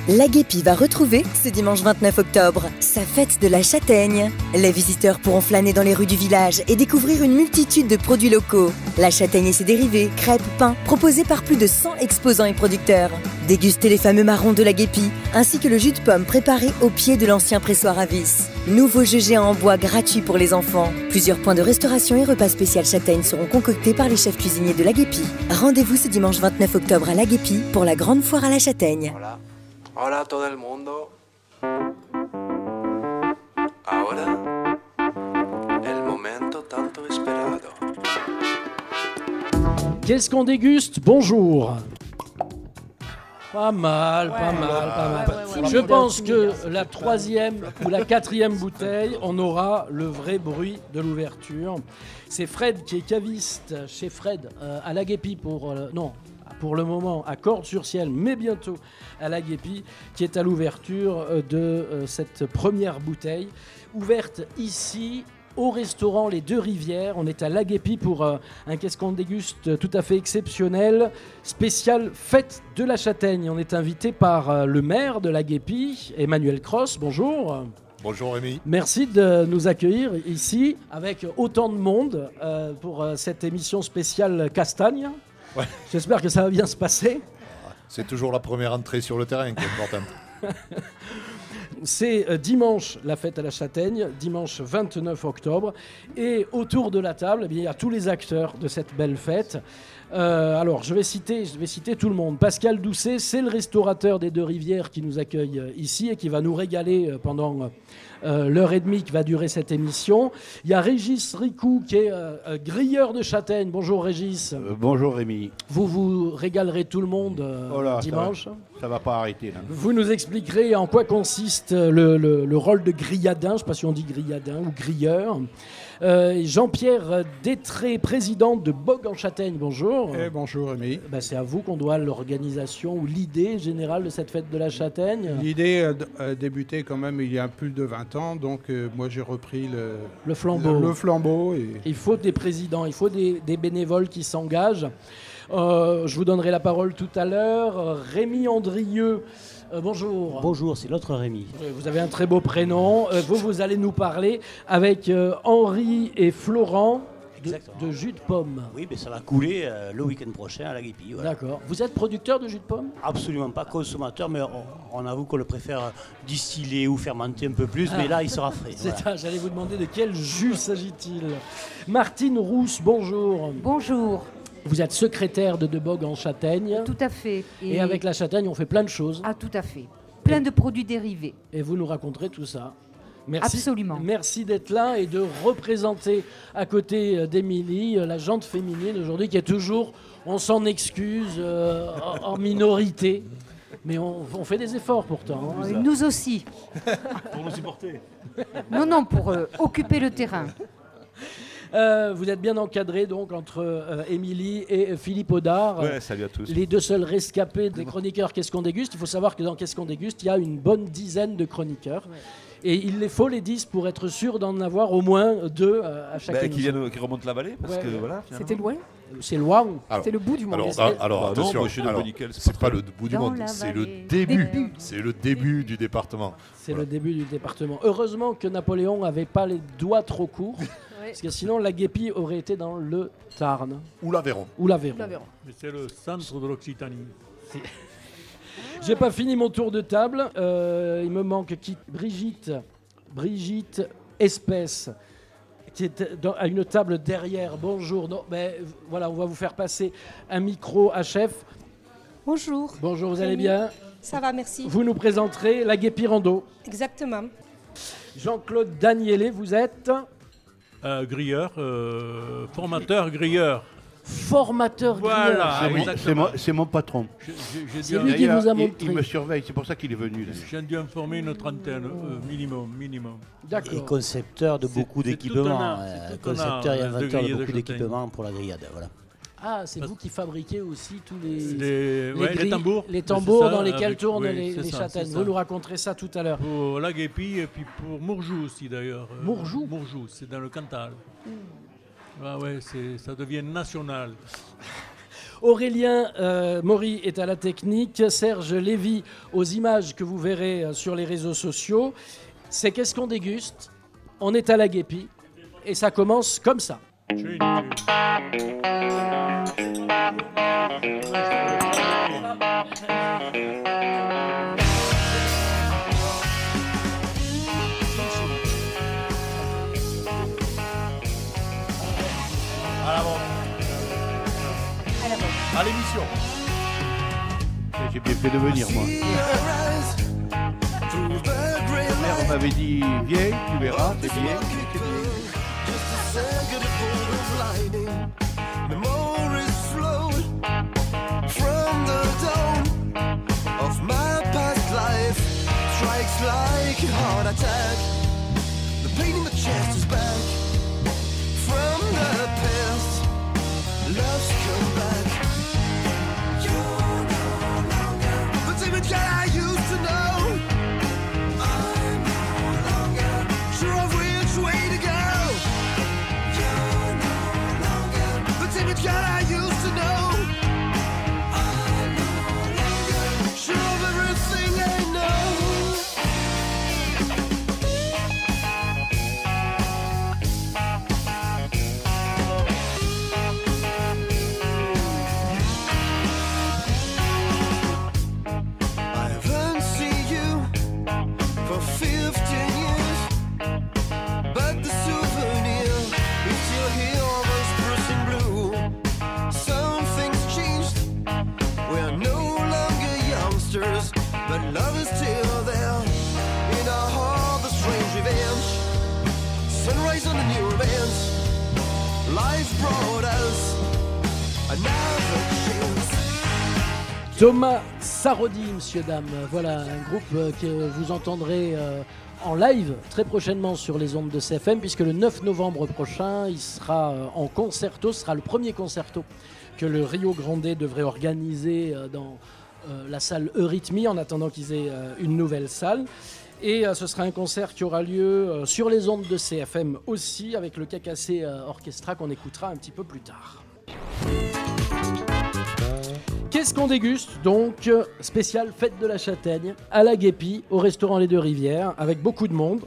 La Guépie va retrouver, ce dimanche 29 octobre, sa fête de la châtaigne. Les visiteurs pourront flâner dans les rues du village et découvrir une multitude de produits locaux. La châtaigne et ses dérivés, crêpes, pains, proposés par plus de 100 exposants et producteurs. Dégustez les fameux marrons de la Guépie, ainsi que le jus de pomme préparé au pied de l'ancien pressoir à vis. Nouveau jeu géant en bois gratuit pour les enfants. Plusieurs points de restauration et repas spécial châtaigne seront concoctés par les chefs cuisiniers de la Guépie. Rendez-vous ce dimanche 29 octobre à la Guépie pour la grande foire à la châtaigne. Hola. Hola a todo el mundo. Ahora, el momento tanto esperado. Qu'est-ce qu'on déguste? Bonjour. Pas mal, pas mal. Je pense que la troisième ou la quatrième bouteille, on aura le vrai bruit de l'ouverture. C'est Fred qui est caviste chez Fred à la Guépie pour le moment à Cordes-sur-Ciel, mais bientôt à la Guépie, qui est à l'ouverture de cette première bouteille, ouverte ici au restaurant Les Deux Rivières. On est à la Guépie pour un qu'est-ce qu'on déguste tout à fait exceptionnel, spécial fête de la châtaigne. On est invité par le maire de la Guépie, Emmanuel Cross. Bonjour. Bonjour Rémi. Merci de nous accueillir ici avec autant de monde pour cette émission spéciale Castagne. Ouais. J'espère que ça va bien se passer. C'est toujours la première entrée sur le terrain qui est importante. C'est dimanche la fête à la châtaigne, dimanche 29 octobre. Et autour de la table, il y a tous les acteurs de cette belle fête. Alors, je vais citer tout le monde. Pascal Doucet, c'est le restaurateur des Deux Rivières qui nous accueille ici et qui va nous régaler pendant l'heure et demie qui va durer cette émission. Il y a Régis Ricou qui est grilleur de châtaigne. Bonjour Régis. Bonjour Rémi. Vous régalerez tout le monde dimanche. Ça va pas arrêter là. Vous nous expliquerez en quoi consiste le rôle de grilladin. Je ne sais pas si on dit grilladin ou grilleur. Jean-Pierre Détré, président de Bogue en Châtaigne, bonjour. Bonjour Rémi. C'est à vous qu'on doit l'organisation ou l'idée générale de cette fête de la châtaigne. L'idée a débuté quand même il y a plus de 20 ans, donc moi j'ai repris le flambeau. Le flambeau et... Il faut des présidents, il faut des bénévoles qui s'engagent. Je vous donnerai la parole tout à l'heure. Rémi Andrieux. Bonjour. Bonjour, c'est l'autre Rémi. Vous avez un très beau prénom. Vous allez nous parler avec Henri et Florent de jus de pomme. Oui, mais ça va couler le week-end prochain à la Guépie. Voilà. D'accord. Vous êtes producteur de jus de pomme? Absolument pas consommateur, mais on avoue qu'on le préfère distiller ou fermenter un peu plus, mais là il sera frais. Voilà. J'allais vous demander de quel jus s'agit-il. Martine Rousse, bonjour. Bonjour. Vous êtes secrétaire de Bogue en Châtaigne. Tout à fait. Et avec la châtaigne, on fait plein de choses. Ah, tout à fait. Plein de produits dérivés. Et vous nous raconterez tout ça. Merci. Absolument. Merci d'être là et de représenter à côté d'Émilie la jante féminine aujourd'hui qui est toujours, on s'en excuse, en minorité. Mais on fait des efforts pourtant. Hein. Nous aussi. Pour nous supporter. Non, pour occuper le terrain. Vous êtes bien encadré donc entre Émilie et Philippe Audard. Ouais, salut à tous. Les deux seuls rescapés des chroniqueurs Qu'est-ce qu'on déguste. Il faut savoir que dans Qu'est-ce qu'on déguste, il y a une bonne dizaine de chroniqueurs. Ouais. Et il les faut les 10 pour être sûr d'en avoir au moins 2 à chaque émission. Qui remontent la vallée parce que voilà. C'était loin. C'est loin. C'est le bout du monde. Alors attention, c'est pas le bout du monde, c'est le début. C'est le début du département. C'est le début du département. Heureusement que Napoléon n'avait pas les doigts trop courts. Parce que sinon, la Guépie aurait été dans le Tarn. Ou l'Aveyron. Mais c'est le centre de l'Occitanie. J'ai pas fini mon tour de table. Il me manque Brigitte Espèce, qui est à une table derrière. Bonjour. Non, mais voilà, on va vous faire passer un micro à chef. Bonjour. Bonjour, vous allez bien? Ça va, merci. Vous nous présenterez la Guépie Rando. Exactement. Jean-Claude Danielé, vous êtes grilleur, formateur grilleur. Formateur grilleur. Voilà, c'est mon patron. C'est lui qui vous a montré. Il me surveille, c'est pour ça qu'il est venu. J'ai dû en former une trentaine, minimum. D'accord. Et concepteur de beaucoup d'équipements. Concepteur et inventeur de beaucoup d'équipements pour la grillade. Voilà. Ah, c'est vous qui fabriquez aussi tous les tambours. Les tambours dans lesquels tournent les châtaignes. Vous nous raconterez ça tout à l'heure. Pour la Guépie et puis pour Mourjou aussi d'ailleurs. Mourjou, c'est dans le Cantal. Ah ouais, ça devient national. Aurélien Maury est à la technique, Serge Lévy aux images que vous verrez sur les réseaux sociaux. C'est Qu'est-ce qu'on déguste? On est à la Guépie et ça commence comme ça. À l'émission. J'ai bien fait de venir, moi. Mère, on m'avait dit, viens, tu verras, c'est bien. Love's come back. You're no longer the David guy I used to know. I'm no longer sure of which way to go. You're no longer the David guy I used to know. I'm no longer sure of everything I know. But love is still there in our heart, the strange revenge. Sunrise on the new events. Life brought us another chance. Thomas Sarodi, messieurs, dames. Voilà un groupe que vous entendrez en live très prochainement sur les ondes de CFM, puisque le 9 novembre prochain, il sera en concerto. Ce sera le premier concerto que le Rio Grande devrait organiser dans la salle Eurythmie, en attendant qu'ils aient une nouvelle salle. Et ce sera un concert qui aura lieu sur les ondes de CFM aussi, avec le KKC Orchestra qu'on écoutera un petit peu plus tard. Qu'est-ce qu'on déguste? Donc, spécial fête de la châtaigne à la Guépie, au restaurant Les Deux Rivières, avec beaucoup de monde.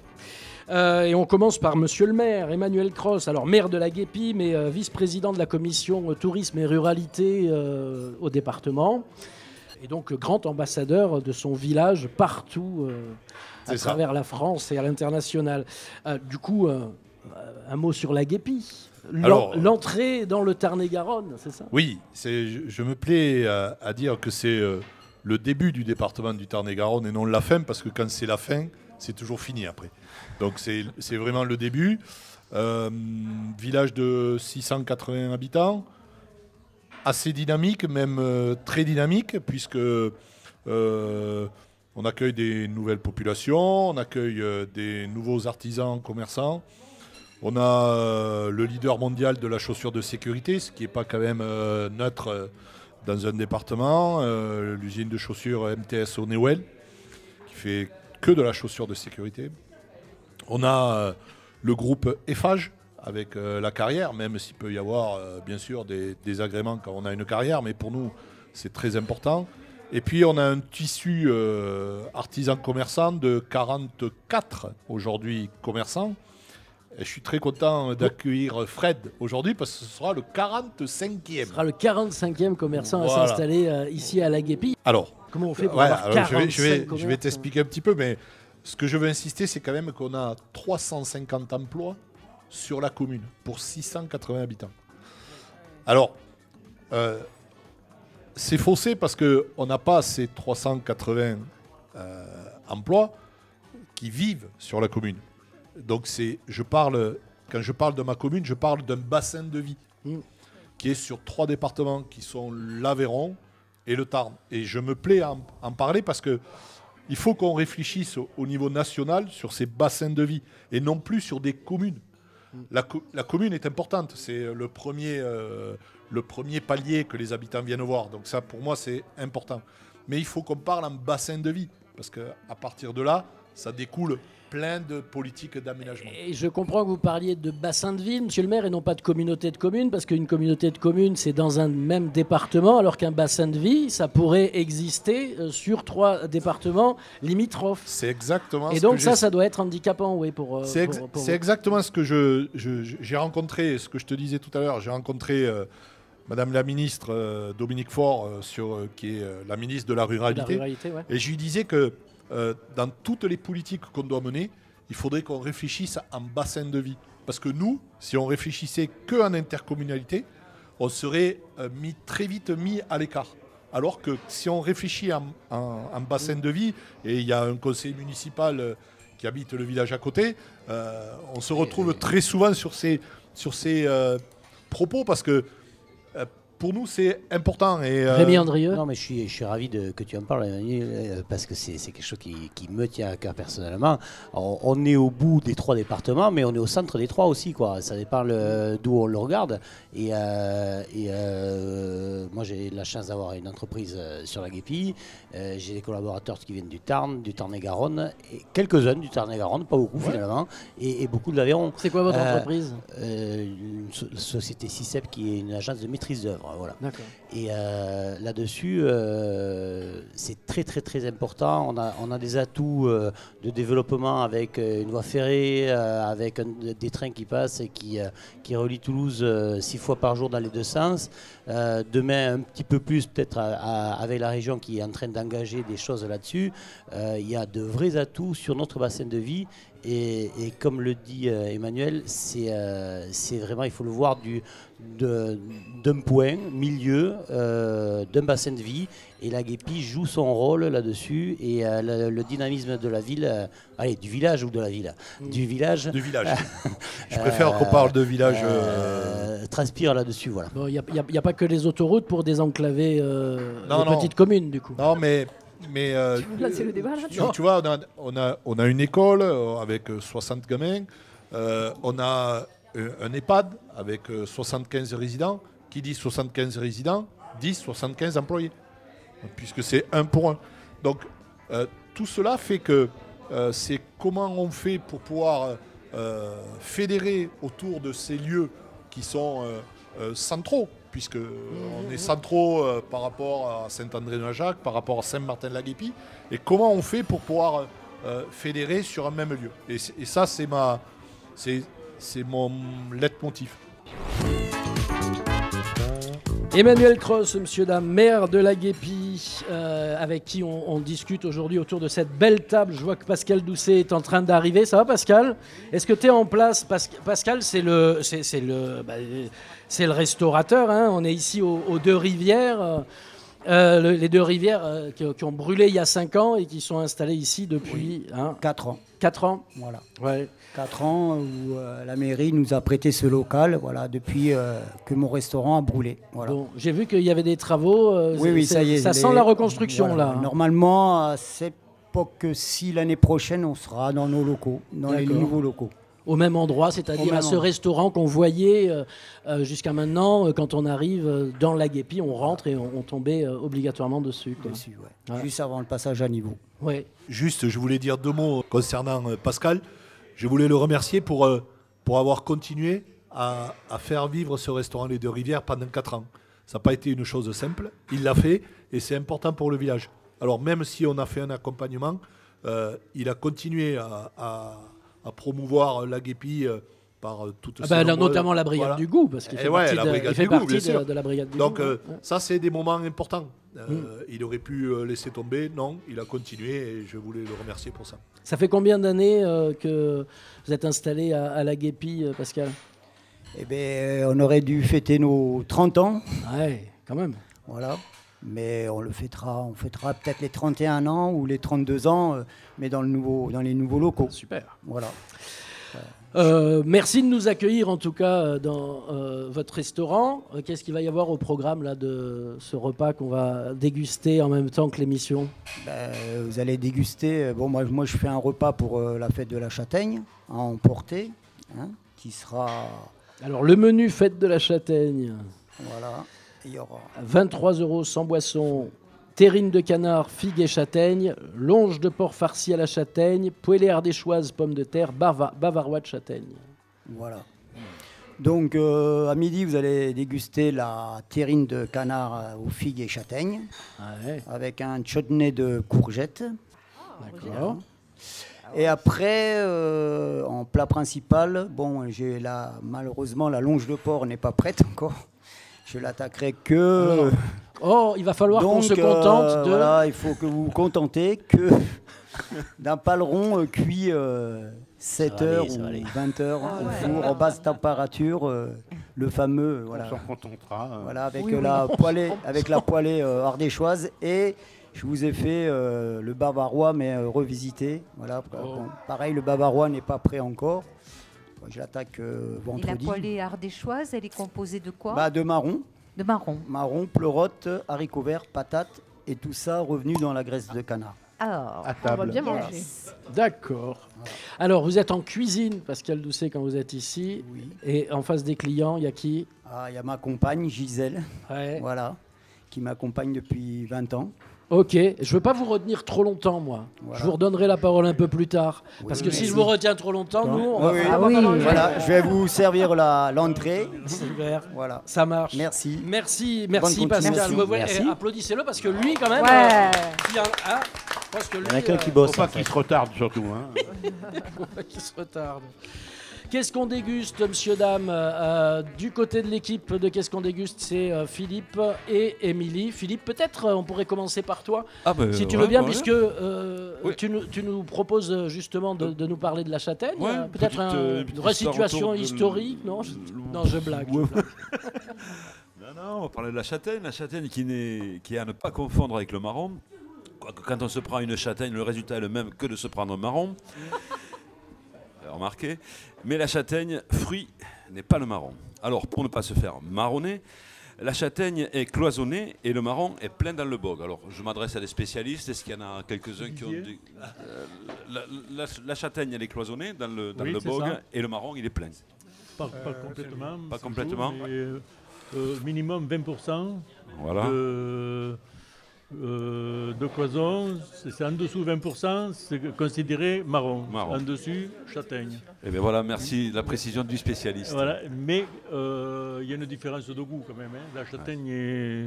Et on commence par monsieur le maire, Emmanuel Cross, alors maire de la Guépie, mais vice-président de la commission tourisme et ruralité au département. Et donc grand ambassadeur de son village partout à travers la France et à l'international. Du coup, un mot sur la Guépie. L'entrée dans le Tarn-et-Garonne, c'est ça? Oui, je me plais à dire que c'est le début du département du Tarn-et-Garonne et non la fin, parce que quand c'est la fin, c'est toujours fini après. Donc c'est vraiment le début. Village de 680 habitants. Assez dynamique, même très dynamique, puisque on accueille des nouvelles populations, on accueille des nouveaux artisans, commerçants. On a le leader mondial de la chaussure de sécurité, ce qui n'est pas quand même neutre dans un département, l'usine de chaussures MTS au Newell, qui fait que de la chaussure de sécurité. On a le groupe Eiffage, avec la carrière, même s'il peut y avoir bien sûr des agréments quand on a une carrière, mais pour nous c'est très important. Et puis on a un tissu artisan commerçant de 44 aujourd'hui commerçants. Et je suis très content d'accueillir Fred aujourd'hui parce que ce sera le 45e. Ce sera le 45e commerçant à s'installer ici à la Guépie. Alors, comment on fait pour avoir 45 je vais t'expliquer un petit peu, mais ce que je veux insister, c'est quand même qu'on a 350 emplois sur la commune pour 680 habitants. Alors, c'est faussé parce qu'on n'a pas ces 380 emplois qui vivent sur la commune. Donc, quand je parle de ma commune, je parle d'un bassin de vie qui est sur 3 départements qui sont l'Aveyron et le Tarn. Et je me plais à en parler parce que il faut qu'on réfléchisse au niveau national sur ces bassins de vie et non plus sur des communes. La commune est importante, c'est le premier palier que les habitants viennent voir. Donc ça, pour moi, c'est important. Mais il faut qu'on parle en bassin de vie, parce qu'à partir de là, ça découle plein de politiques d'aménagement. Et je comprends que vous parliez de bassin de ville, monsieur le maire, et non pas de communauté de communes, parce qu'une communauté de communes, c'est dans un même département, alors qu'un bassin de vie, ça pourrait exister sur 3 départements limitrophes. C'est exactement et ce donc que ça doit être handicapant, oui, pour... C'est pour exactement ce que j'ai rencontré, ce que je te disais tout à l'heure. J'ai rencontré Madame la ministre Dominique Faure, qui est la ministre de la Ruralité. Ouais. Et je lui disais que dans toutes les politiques qu'on doit mener, il faudrait qu'on réfléchisse en bassin de vie. Parce que nous, si on réfléchissait qu'en intercommunalité, on serait très vite mis à l'écart. Alors que si on réfléchit en bassin de vie, et il y a un conseil municipal qui habite le village à côté, on se retrouve très souvent sur ces propos, parce que pour nous, c'est important. Et, Rémi Andrieux. Non, mais je suis ravi que tu en parles, Emmanuel, parce que c'est quelque chose qui me tient à cœur personnellement. On est au bout des 3 départements, mais on est au centre des 3 aussi, quoi. Ça dépend d'où on le regarde. Et moi, j'ai la chance d'avoir une entreprise sur la Guépille. J'ai des collaborateurs qui viennent du Tarn-et-Garonne, et quelques-uns du Tarn-et-Garonne, pas beaucoup finalement, et beaucoup de l'Aveyron. C'est quoi votre entreprise? Une société CICEP, qui est une agence de maîtrise d'œuvre. Voilà. D'accord. Et là-dessus, c'est très très très important. On a des atouts de développement avec une voie ferrée, avec des trains qui passent et qui relient Toulouse 6 fois par jour dans les 2 sens. Demain, un petit peu plus peut-être avec la région qui est en train d'engager des choses là-dessus. Il y a de vrais atouts sur notre bassin de vie. Et comme le dit Emmanuel, c'est vraiment, il faut le voir d'un point, milieu, d'un bassin de vie. Et la Guépille joue son rôle là-dessus. Et le dynamisme de la ville, du village ou de la ville Du village. Du village. Je préfère qu'on parle de village. Transpire là-dessus, voilà. Bon, il n'y a pas que les autoroutes pour désenclaver les petites communes, du coup. Non, mais Là, c'est le débat, là. tu vois, on a une école avec 60 gamins, on a un EHPAD avec 75 résidents. Qui dit 75 résidents dit 75 employés, puisque c'est 1 pour 1. Donc tout cela fait que c'est comment on fait pour pouvoir fédérer autour de ces lieux qui sont centraux, puisque on est centraux par rapport à Saint-André-de-Jacques, par rapport à Saint-Martin-de-la-Guépille, et comment on fait pour pouvoir fédérer sur un même lieu. Et ça, c'est mon leitmotiv. Emmanuel Cross, monsieur, dame, maire de la Guépille, avec qui on discute aujourd'hui autour de cette belle table. Je vois que Pascal Doucet est en train d'arriver. Ça va, Pascal? Est-ce que tu es en place? Pascal, c'est le restaurateur. Hein. On est ici aux Deux Rivières. Les Deux Rivières qui ont brûlé il y a 5 ans et qui sont installées ici depuis 4 ans. 4 ans. Voilà. Ouais. 4 ans où la mairie nous a prêté ce local, voilà, depuis que mon restaurant a brûlé. Voilà. Bon, j'ai vu qu'il y avait des travaux. Oui, ça y est. Ça sent la reconstruction, voilà. là. Normalement, à cette époque-ci, l'année prochaine, on sera dans nos locaux, dans les nouveaux locaux. Au même endroit, c'est-à-dire à ce restaurant qu'on voyait jusqu'à maintenant, quand on arrive dans la Guépille, on rentre et on tombait obligatoirement dessus. Quoi. Dessus, ouais. Ouais. Juste avant le passage à niveau. Ouais. Juste, je voulais dire 2 mots concernant Pascal. Je voulais le remercier pour avoir continué à faire vivre ce restaurant Les Deux Rivières pendant 4 ans. Ça n'a pas été une chose simple. Il l'a fait et c'est important pour le village. Alors même si on a fait un accompagnement, il a continué à promouvoir la Guépille par toutes ces notamment la Brigade du Goût, parce qu'il fait partie, de la Brigade du Goût. Donc ça, c'est des moments importants. Il aurait pu laisser tomber, non, il a continué et je voulais le remercier pour ça. Ça fait combien d'années que vous êtes installé à la Guépille, Pascal? Eh bien, on aurait dû fêter nos 30 ans. Ouais, quand même. Voilà. Mais on fêtera peut-être les 31 ans ou les 32 ans, mais dans les nouveaux locaux. Super. Voilà. Merci de nous accueillir en tout cas dans votre restaurant. Qu'est-ce qu'il va y avoir au programme là, de ce repas qu'on va déguster en même temps que l'émission? Vous allez déguster. Bon, moi je fais un repas pour la fête de la Châtaigne à emporter, qui sera. Alors le menu fête de la Châtaigne. Voilà. Il y aura 23 € sans boisson, terrine de canard, figue et châtaigne, longe de porc farci à la châtaigne, poêlée ardéchoise, pommes de terre, bavarois de châtaigne. Voilà. Donc à midi, vous allez déguster la terrine de canard aux figues et châtaignes, avec un chutney de courgettes. D'accord. Et après, en plat principal, bon, malheureusement la longe de porc n'est pas prête encore. Je l'attaquerai que. Oh, il va falloir qu'on se contente de. Voilà, il faut que vous vous contentez que d'un paleron cuit 7 heures ou 20 heures au four en basse température, le fameux. Voilà. On s'en contentera. Voilà, avec la poêlée ardéchoise. Et je vous ai fait le bavarois, mais revisité. Voilà. Bon, pareil, le bavarois n'est pas prêt encore. Je l'attaque vendredi. Et la poêlée ardéchoise, elle est composée de quoi? De marron. De marron. Marron, pleurote, haricots verts, patates, et tout ça revenu dans la graisse de canard. Alors, à table. On va bien manger. D'accord. Alors, vous êtes en cuisine, Pascal Doucet, quand vous êtes ici. Oui. Et en face des clients, il y a qui? Il y a ma compagne, Gisèle, Ouais. voilà, qui m'accompagne depuis 20 ans. Ok, je ne veux pas vous retenir trop longtemps, moi. Voilà. Je vous redonnerai la parole un peu plus tard. Oui, parce que si merci. je vous retiens trop longtemps, nous, on va Oui, on va oui. pas manger. Voilà, je vais vous servir l'entrée. Super. Voilà. Ça marche. Merci. Merci Bonne Pascal. continuation. Ouais, Merci. applaudissez-le parce que lui, quand même, Ouais. je pense que lui, Il y en a qu'un qui bosse. Faut pas qu'il se retarde surtout. Hein. qui se retarde. Qu'est-ce qu'on déguste, monsieur, dame du côté de l'équipe de Qu'est-ce qu'on déguste, c'est Philippe et Émilie. Philippe, peut-être on pourrait commencer par toi, si tu veux bien, puisque tu nous proposes justement de nous parler de la châtaigne. Peut-être une resituation historique, non, je blague. Non, on va parler de la châtaigne qui est à ne pas confondre avec le marron. Quoique quand on se prend une châtaigne, le résultat est le même que de se prendre un marron. Remarquez. Mais la châtaigne, fruit, n'est pas le marron. Alors, pour ne pas se faire marronner, la châtaigne est cloisonnée et le marron est plein dans le bog. Alors, je m'adresse à des spécialistes. Est-ce qu'il y en a quelques-uns qui ont... La châtaigne, elle est cloisonnée dans le bog et le marron, il est plein. Pas complètement. Pas complètement. Mais, minimum 20%. Voilà. De cloison, c'est en dessous 20%, c'est considéré marron. En dessus, châtaigne. Et bien voilà, merci la précision du spécialiste. Voilà, mais il y a une différence de goût quand même. Hein. La châtaigne est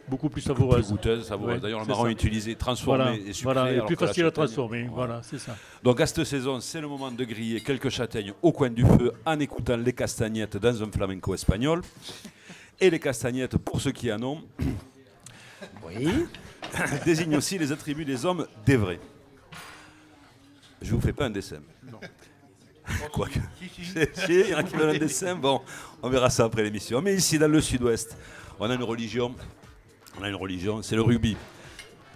beaucoup plus savoureuse. Plus goûteuse, savoureuse. Ouais, D'ailleurs, le marron est utilisé, transformé et sucré. Voilà, et alors plus que la facile à châtaigne, transformer. Voilà, c'est ça. Donc à cette saison, c'est le moment de griller quelques châtaignes au coin du feu en écoutant les castagnettes dans un flamenco espagnol. Et les castagnettes, pour ceux qui en ont, désignent aussi les attributs des hommes d'Évreux. Je vous fais pas un dessin. Non. Quoique. Il y en a qui veulent un dessin. Bon, on verra ça après l'émission. Mais ici, dans le sud-ouest, on a une religion, c'est le rugby.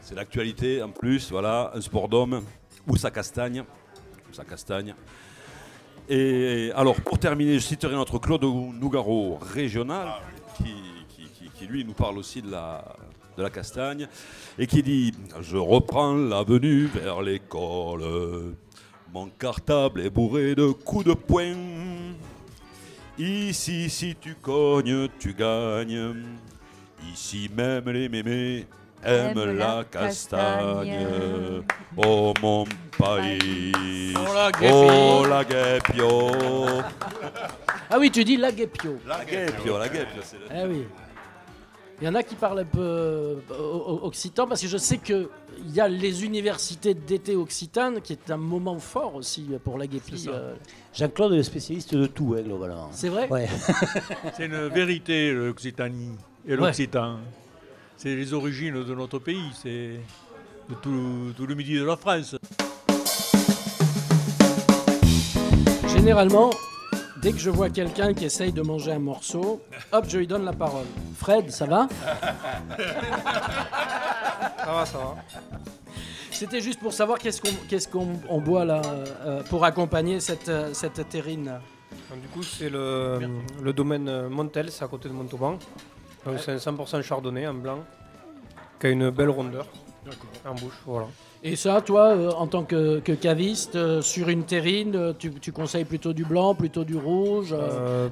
C'est l'actualité en plus, voilà, un sport d'homme, où ça castagne. Et alors, pour terminer, je citerai notre Claude Nougaro régional, qui lui nous parle aussi de la castagne, et qui dit « Je reprends l'avenue vers l'école, mon cartable est bourré de coups de poing. Ici, si tu cognes, tu gagnes. Ici même les mémés aiment la castagne. Oh mon pays, oh la guépio. » Ah oui, tu dis la guépio. La guépio, c'est le... Ah oui. Il y en a qui parlent un peu occitan, parce que je sais qu'il y a les universités d'été occitanes, qui est un moment fort aussi pour la guépie. Jean-Claude est le spécialiste de tout, globalement. C'est vrai? Ouais. C'est une vérité, l'Occitanie et l'Occitan. C'est les origines de notre pays, c'est de tout le midi de la France. Généralement, dès que je vois quelqu'un qui essaye de manger un morceau, hop, je lui donne la parole. Fred, ça va? Ça va. C'était juste pour savoir qu'est-ce qu'on boit là pour accompagner cette terrine. Donc, du coup, c'est le domaine Montel, c'est à côté de Montauban. Donc, c'est un 100% chardonnay en blanc, qui a une belle rondeur en bouche. Voilà. Et ça, toi, en tant que caviste, sur une terrine, tu conseilles plutôt du blanc, plutôt du rouge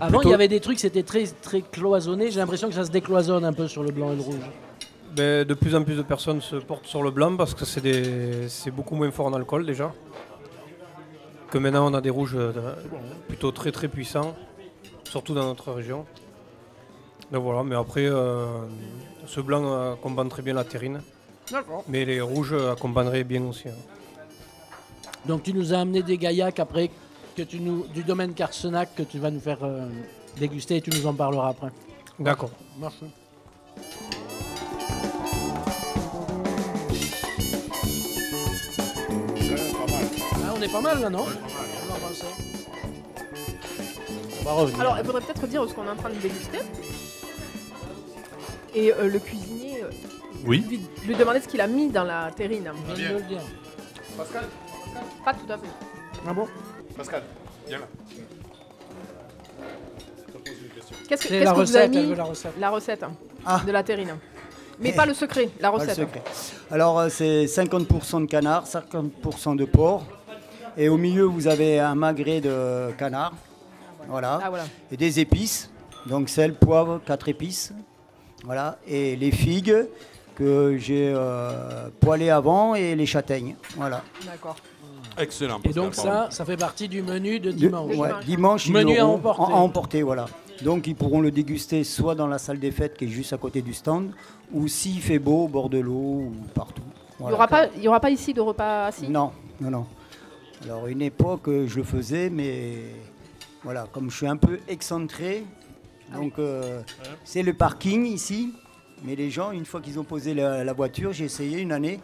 Avant, il y avait des trucs, c'était très, très cloisonné. J'ai l'impression que ça se décloisonne un peu sur le blanc et le rouge. De plus en plus de personnes se portent sur le blanc parce que c'est beaucoup moins fort en alcool déjà. Que maintenant on a des rouges plutôt très très puissants, surtout dans notre région. Donc voilà, mais après ce blanc accompagne très bien la terrine. D'accord. Mais les rouges accompagneraient bien aussi. Donc tu nous as amené des gaillacs après du domaine Carsenac que tu vas nous faire déguster et tu nous en parleras après. D'accord. Merci. Ah, on est pas mal là, non? On va revenir. Alors, il faudrait peut-être dire ce qu'on est en train de déguster. Et le cuisinier Oui. lui demander ce qu'il a mis dans la terrine. Je viens de le dire. Pascal. Pas tout à fait. Ah bon? Pascal, viens là. Qu'est-ce C'est que la vous recette, avez elle mis? veut la recette. La recette Ah. de la terrine. Mais pas le secret, la Pas le recette. secret. Alors c'est 50% de canard, 50% de porc. Et au milieu, vous avez un magret de canard. Voilà. Ah, voilà. Et des épices. Donc sel, poivre, 4 épices. Voilà. Et les figues que j'ai poêlées avant et les châtaignes. Voilà. D'accord. Excellent. Et donc ça fait partie du menu de dimanche. Ouais, dimanche, ils Menu à l'auront emporter. à emporter, voilà. Donc ils pourront le déguster soit dans la salle des fêtes qui est juste à côté du stand, ou s'il fait beau au bord de l'eau ou partout. Voilà. Il y aura pas ici de repas assis? Non, non, non. Alors une époque je le faisais, mais voilà, comme je suis un peu excentré, donc c'est le parking ici. Mais les gens, une fois qu'ils ont posé la voiture, j'ai essayé une année.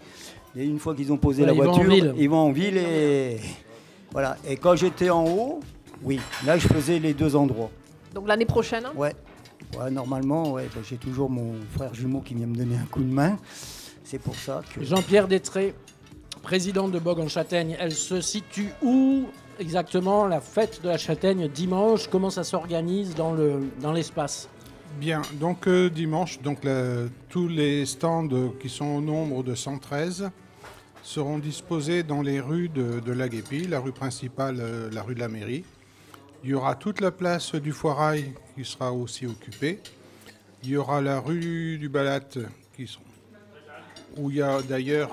Et une fois qu'ils ont posé la voiture, ils vont en ville et voilà. Et quand j'étais en haut, oui, là je faisais les deux endroits. Donc l'année prochaine? Ouais, normalement, ouais, j'ai toujours mon frère jumeau qui vient me donner un coup de main. C'est pour ça que... Jean-Pierre Détré, président de Bogue en Châtaigne, elle se situe où exactement la fête de la Châtaigne dimanche? Comment ça s'organise dans l'espace? Bien, donc dimanche, tous les stands qui sont au nombre de 113 seront disposés dans les rues de la Guépie, la rue principale, la rue de la mairie. Il y aura toute la place du Foirail qui sera aussi occupée. Il y aura la rue du Balat où il y a d'ailleurs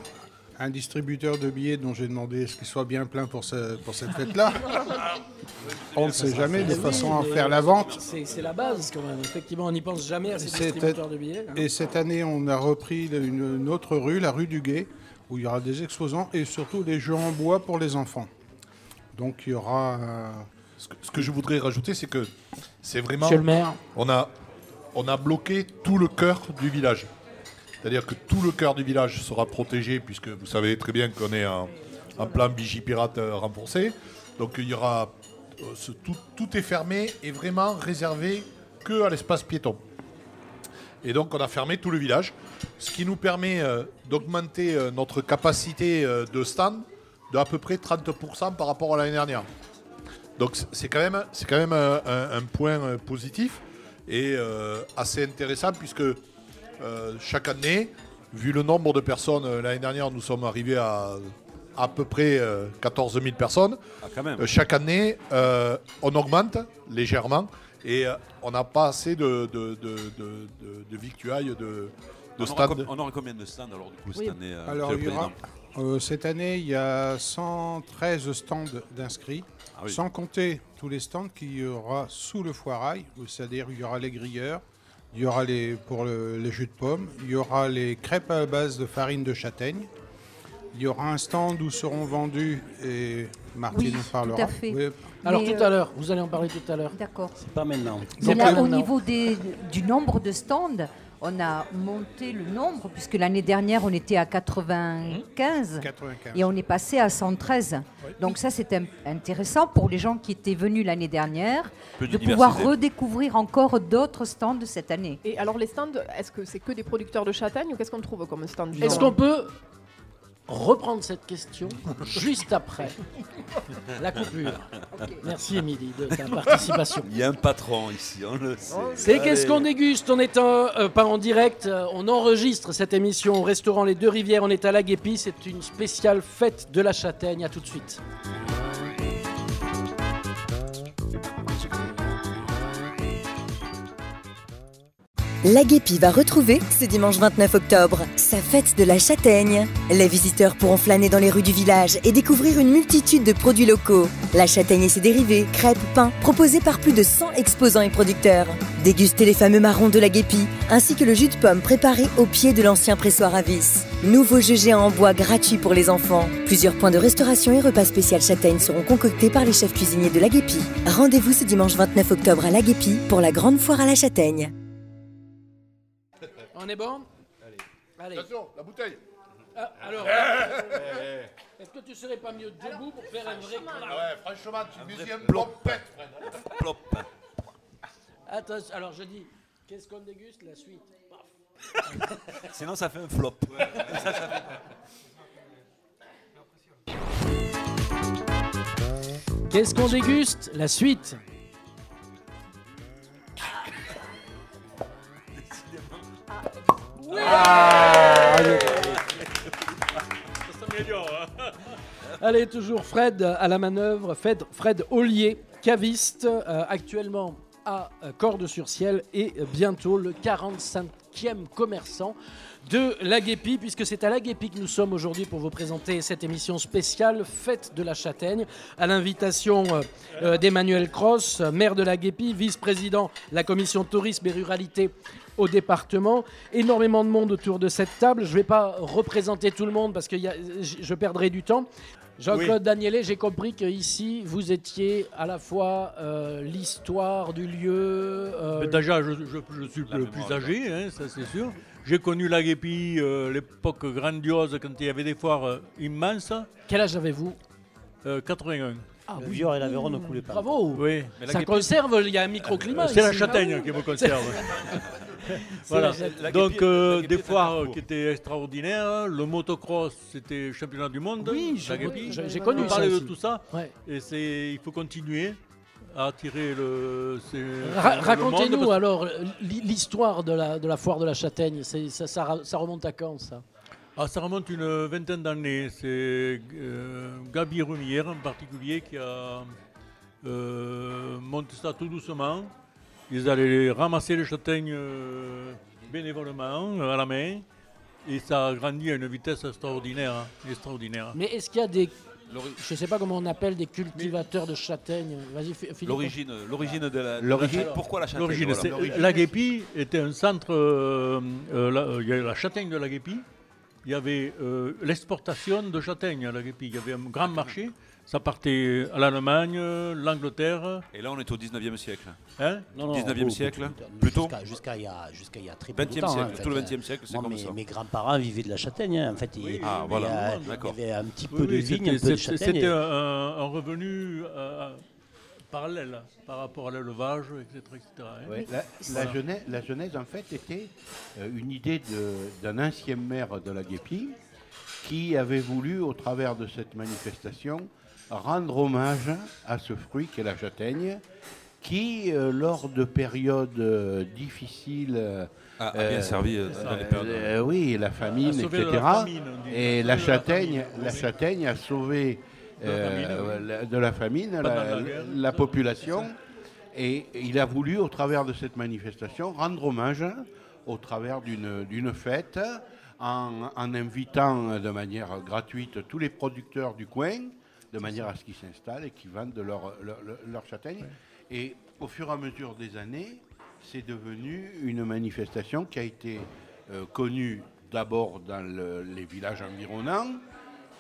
un distributeur de billets dont j'ai demandé ce qu'il soit bien plein pour cette fête-là. On ne sait jamais de façon à faire la vente. C'est la base quand même. Effectivement, on n'y pense jamais à ces distributeurs de billets. Et cette année, on a repris une autre rue, la rue du Guet, où il y aura des exposants et surtout des jeux en bois pour les enfants. Donc il y aura... Ce que je voudrais rajouter, c'est que c'est vraiment... Monsieur le maire. On a bloqué tout le cœur du village. C'est-à-dire que tout le cœur du village sera protégé, puisque vous savez très bien qu'on est en plan Vigipirate renforcé. Donc il y aura... tout est fermé et vraiment réservé que à l'espace piéton. Et donc on a fermé tout le village, ce qui nous permet d'augmenter notre capacité de stand de à peu près 30% par rapport à l'année dernière. Donc c'est quand même un point positif et assez intéressant puisque chaque année, vu le nombre de personnes, l'année dernière nous sommes arrivés à peu près 14 000 personnes. Ah, quand même. Chaque année, on augmente légèrement et on n'a pas assez de victuailles, de stands. On aura combien de stands alors du coup Oui. cette année Alors, il y aura, cette année, il y a 113 stands d'inscrits, sans compter tous les stands qu'il y aura sous le Foirail, c'est-à-dire il y aura les grilleurs, il y aura pour les jus de pommes, il y aura les crêpes à base de farine de châtaigne, il y aura un stand où seront vendus, et Martine en parlera. Tout à fait. Oui. Alors tout à l'heure, vous allez en parler tout à l'heure. D'accord. C'est pas maintenant. Mais là, au niveau du nombre de stands, on a monté le nombre, puisque l'année dernière, on était à 95, et on est passé à 113. Donc ça, c'est intéressant pour les gens qui étaient venus l'année dernière, de pouvoir redécouvrir encore d'autres stands cette année. Et alors les stands, est-ce que c'est que des producteurs de châtaignes ou qu'est-ce qu'on trouve comme stand? Est-ce qu'on peut reprendre cette question juste après la coupure? Merci Émilie de ta participation. Il y a un patron ici, on le sait. C'est qu'est-ce qu'on déguste? On est pas en direct, on enregistre cette émission au restaurant Les Deux Rivières, on est à la Guépie, c'est une spéciale fête de la châtaigne, à tout de suite. L'Aguépi va retrouver, ce dimanche 29 octobre, sa fête de la châtaigne. Les visiteurs pourront flâner dans les rues du village et découvrir une multitude de produits locaux. La châtaigne et ses dérivés, crêpes, pains, proposés par plus de 100 exposants et producteurs. Dégustez les fameux marrons de l'Aguépi, ainsi que le jus de pomme préparé au pied de l'ancien pressoir à vis. Nouveau jeu géant en bois gratuit pour les enfants. Plusieurs points de restauration et repas spécial châtaigne seront concoctés par les chefs cuisiniers de l'Aguépi. Rendez-vous ce dimanche 29 octobre à l'Aguépi pour la grande foire à la châtaigne. On est bon? Allez. Attention, la bouteille. Ah, alors, est-ce que tu serais pas mieux debout pour faire un vrai clap? Ouais, franchement, tu me dis un plopette, Fred. Plop. Attends, alors je dis, qu'est-ce qu'on déguste? La suite. Paf. Sinon, ça fait un flop. Qu'est-ce qu'on déguste? La suite. Allez, toujours Fred à la manœuvre, Fred Ollier, caviste, actuellement à Cordes-sur-Ciel et bientôt le 45e commerçant de l'Aguépi, puisque c'est à l'Aguépi que nous sommes aujourd'hui pour vous présenter cette émission spéciale Fête de la Châtaigne, à l'invitation d'Emmanuel Cross, maire de l'Aguépi, vice-président de la commission tourisme et ruralité au département. Énormément de monde autour de cette table. Je ne vais pas représenter tout le monde parce que je perdrai du temps. Jean-Claude Daniellet, j'ai compris qu'ici, vous étiez à la fois l'histoire du lieu... Mais déjà, je suis le plus âgé, hein, ça c'est sûr. J'ai connu l'Aguépi, l'époque grandiose, quand il y avait des foires immenses. Quel âge avez-vous? 81. Ah, le Vior et l'Aveyron ne coulaient pas. Bravo. Oui. Ça conserve, il y a un microclimat. C'est la ici. châtaigne qui me conserve. Voilà. Donc des foires qui étaient extraordinaires. Le motocross, c'était championnat du monde. Oui, j'ai connu ça. On parlait de aussi. tout ça. Ouais. Et il faut continuer à attirer le. Racontez-nous alors l'histoire de la foire de la Châtaigne. Ça remonte à quand ça? Ça remonte une vingtaine d'années. C'est Gabi Rumière en particulier qui a monté ça tout doucement. Ils allaient ramasser les châtaignes bénévolement à la main et ça a grandi à une vitesse extraordinaire. Mais est-ce qu'il y a des... Je ne sais pas comment on appelle des cultivateurs de châtaignes. Vas-y, Philippe. L'origine de la... Pourquoi la châtaigne? L'Aguépi était un centre... il y a la châtaigne de l'Aguépi. Il y avait l'exportation de châtaignes à l'Aguépi. Il y avait un grand marché. Ça partait à l'Allemagne, l'Angleterre. Et là, on est au 19e siècle. Hein? Non, 19e siècle. Plutôt Jusqu'à il y a très peu de 20e temps. siècle, En fait. tout le 20e siècle, c'est comme ça. Mes grands-parents vivaient de la châtaigne. En fait, il y avait un petit peu de vigne, un peu de châtaigne. C'était un revenu parallèle par rapport à l'élevage, etc. hein. Ouais, la genèse, en fait, était une idée d'un ancien maire de l'Aguépi qui avait voulu, au travers de cette manifestation, rendre hommage à ce fruit qu'est la châtaigne, qui, lors de périodes difficiles, a bien servi dans les périodes. oui, la famine, etc. Et la châtaigne a sauvé de la famine la population. Et il a voulu, au travers de cette manifestation, rendre hommage au travers d'une fête en invitant de manière gratuite tous les producteurs du coin, de manière à ce qu'ils s'installent et qu'ils vendent leur châtaigne. Et au fur et à mesure des années, c'est devenu une manifestation qui a été connue d'abord dans les villages environnants.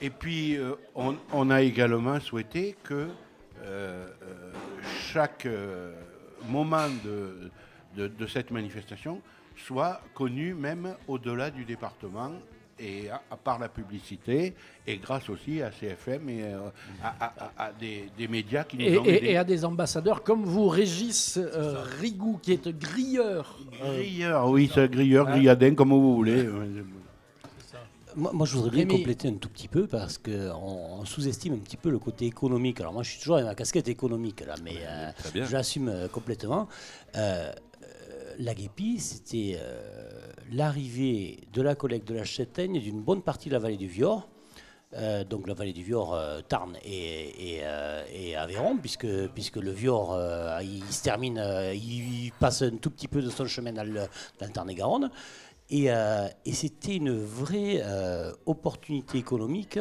Et puis, on a également souhaité que chaque moment de cette manifestation soit connu même au-delà du département, et par la publicité, et grâce aussi à CFM et à des médias qui nous ont aidés. Et à des ambassadeurs comme vous, Régis Rigou, qui est grilleur. Grilleur, oui, c'est grilleur, grilladin, comme vous voulez. Moi, je voudrais bien compléter un tout petit peu parce qu'on sous-estime un petit peu le côté économique. Alors moi, je suis toujours avec ma casquette économique, là, mais je l'assume complètement. L'Aguépi, c'était l'arrivée de la collecte de la châtaigne d'une bonne partie de la vallée du Vior. donc la vallée du Vior, Tarn et Aveyron, puisque le Vior, il se termine, il passe un tout petit peu de son chemin dans le Tarn-et-Garonne. Et c'était une vraie opportunité économique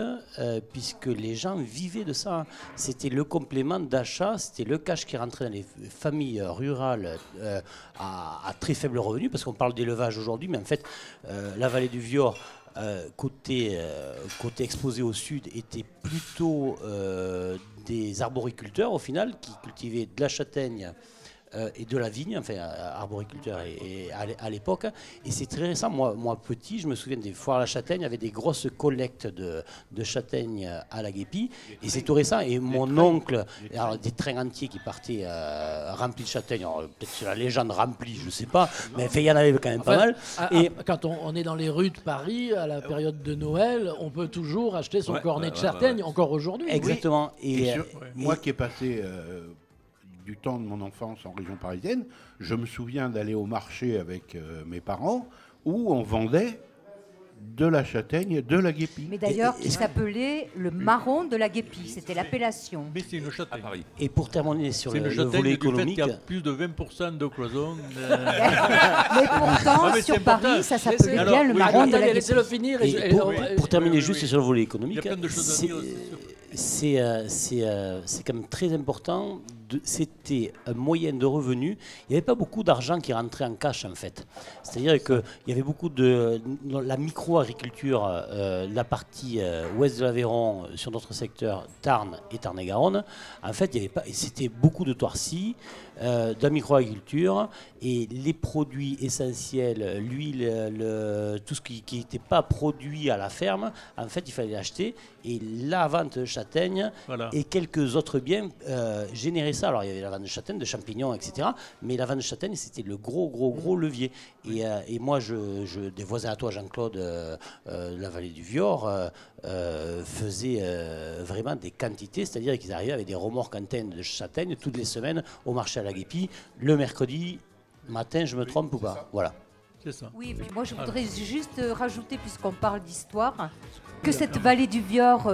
puisque les gens vivaient de ça. C'était le complément d'achat, c'était le cash qui rentrait dans les familles rurales à très faible revenu, parce qu'on parle d'élevage aujourd'hui, mais en fait la vallée du Vior, côté exposé au sud, était plutôt des arboriculteurs au final qui cultivaient de la châtaigne et de la vigne, enfin arboriculteur et à l'époque. Et c'est très récent. Moi petit, je me souviens des foires à la châtaigne, il y avait des grosses collectes de châtaignes à la Guépie. Et c'est tout récent. Et mon oncle, alors, des trains entiers qui partaient remplis de châtaignes. Peut-être c'est la légende remplie, je ne sais pas. Mais il y en avait quand même pas mal. Quand on est dans les rues de Paris, à la période de Noël, on peut toujours acheter son cornet de châtaigne, encore aujourd'hui. Exactement. Moi qui ai passé du temps de mon enfance en région parisienne, je me souviens d'aller au marché avec mes parents où on vendait de la châtaigne de la Guépie. Mais d'ailleurs, qui s'appelait le marron de la Guépie, c'était l'appellation. Mais c'est une châtaigne. À Paris. Et pour terminer sur le volet économique, il y a plus de 20% de cloison. Mais pourtant, sur Paris, ça s'appelait bien le marron de la Guépie. Laissez-le finir. Pour terminer juste sur le volet économique, il y a plein de choses à dire aussi. C'est quand même très important. C'était un moyen de revenu. Il n'y avait pas beaucoup d'argent qui rentrait en cash, en fait. C'est-à-dire qu'il y avait beaucoup de la micro-agriculture, la partie ouest de l'Aveyron, sur notre secteur, Tarn et Tarn-et-Garonne. En fait, c'était beaucoup de toirsy, de la micro-agriculture, et les produits essentiels, l'huile, tout ce qui n'était pas produit à la ferme, en fait, il fallait l'acheter. Et la vente de châtaigne et quelques autres biens généraient ça. Alors, il y avait la vente de châtaigne, de champignons, etc. Mais la vente de châtaigne, c'était le gros levier. Et moi, des voisins à toi, Jean-Claude, la vallée du Vior, faisaient vraiment des quantités. C'est-à-dire qu'ils arrivaient avec des remorques antennes de châtaigne toutes les semaines au marché à la Guépie, le mercredi matin, je me trompe ou pas? Voilà. C'est ça. Oui, et puis moi je voudrais juste rajouter, puisqu'on parle d'histoire, que cette vallée du Vior,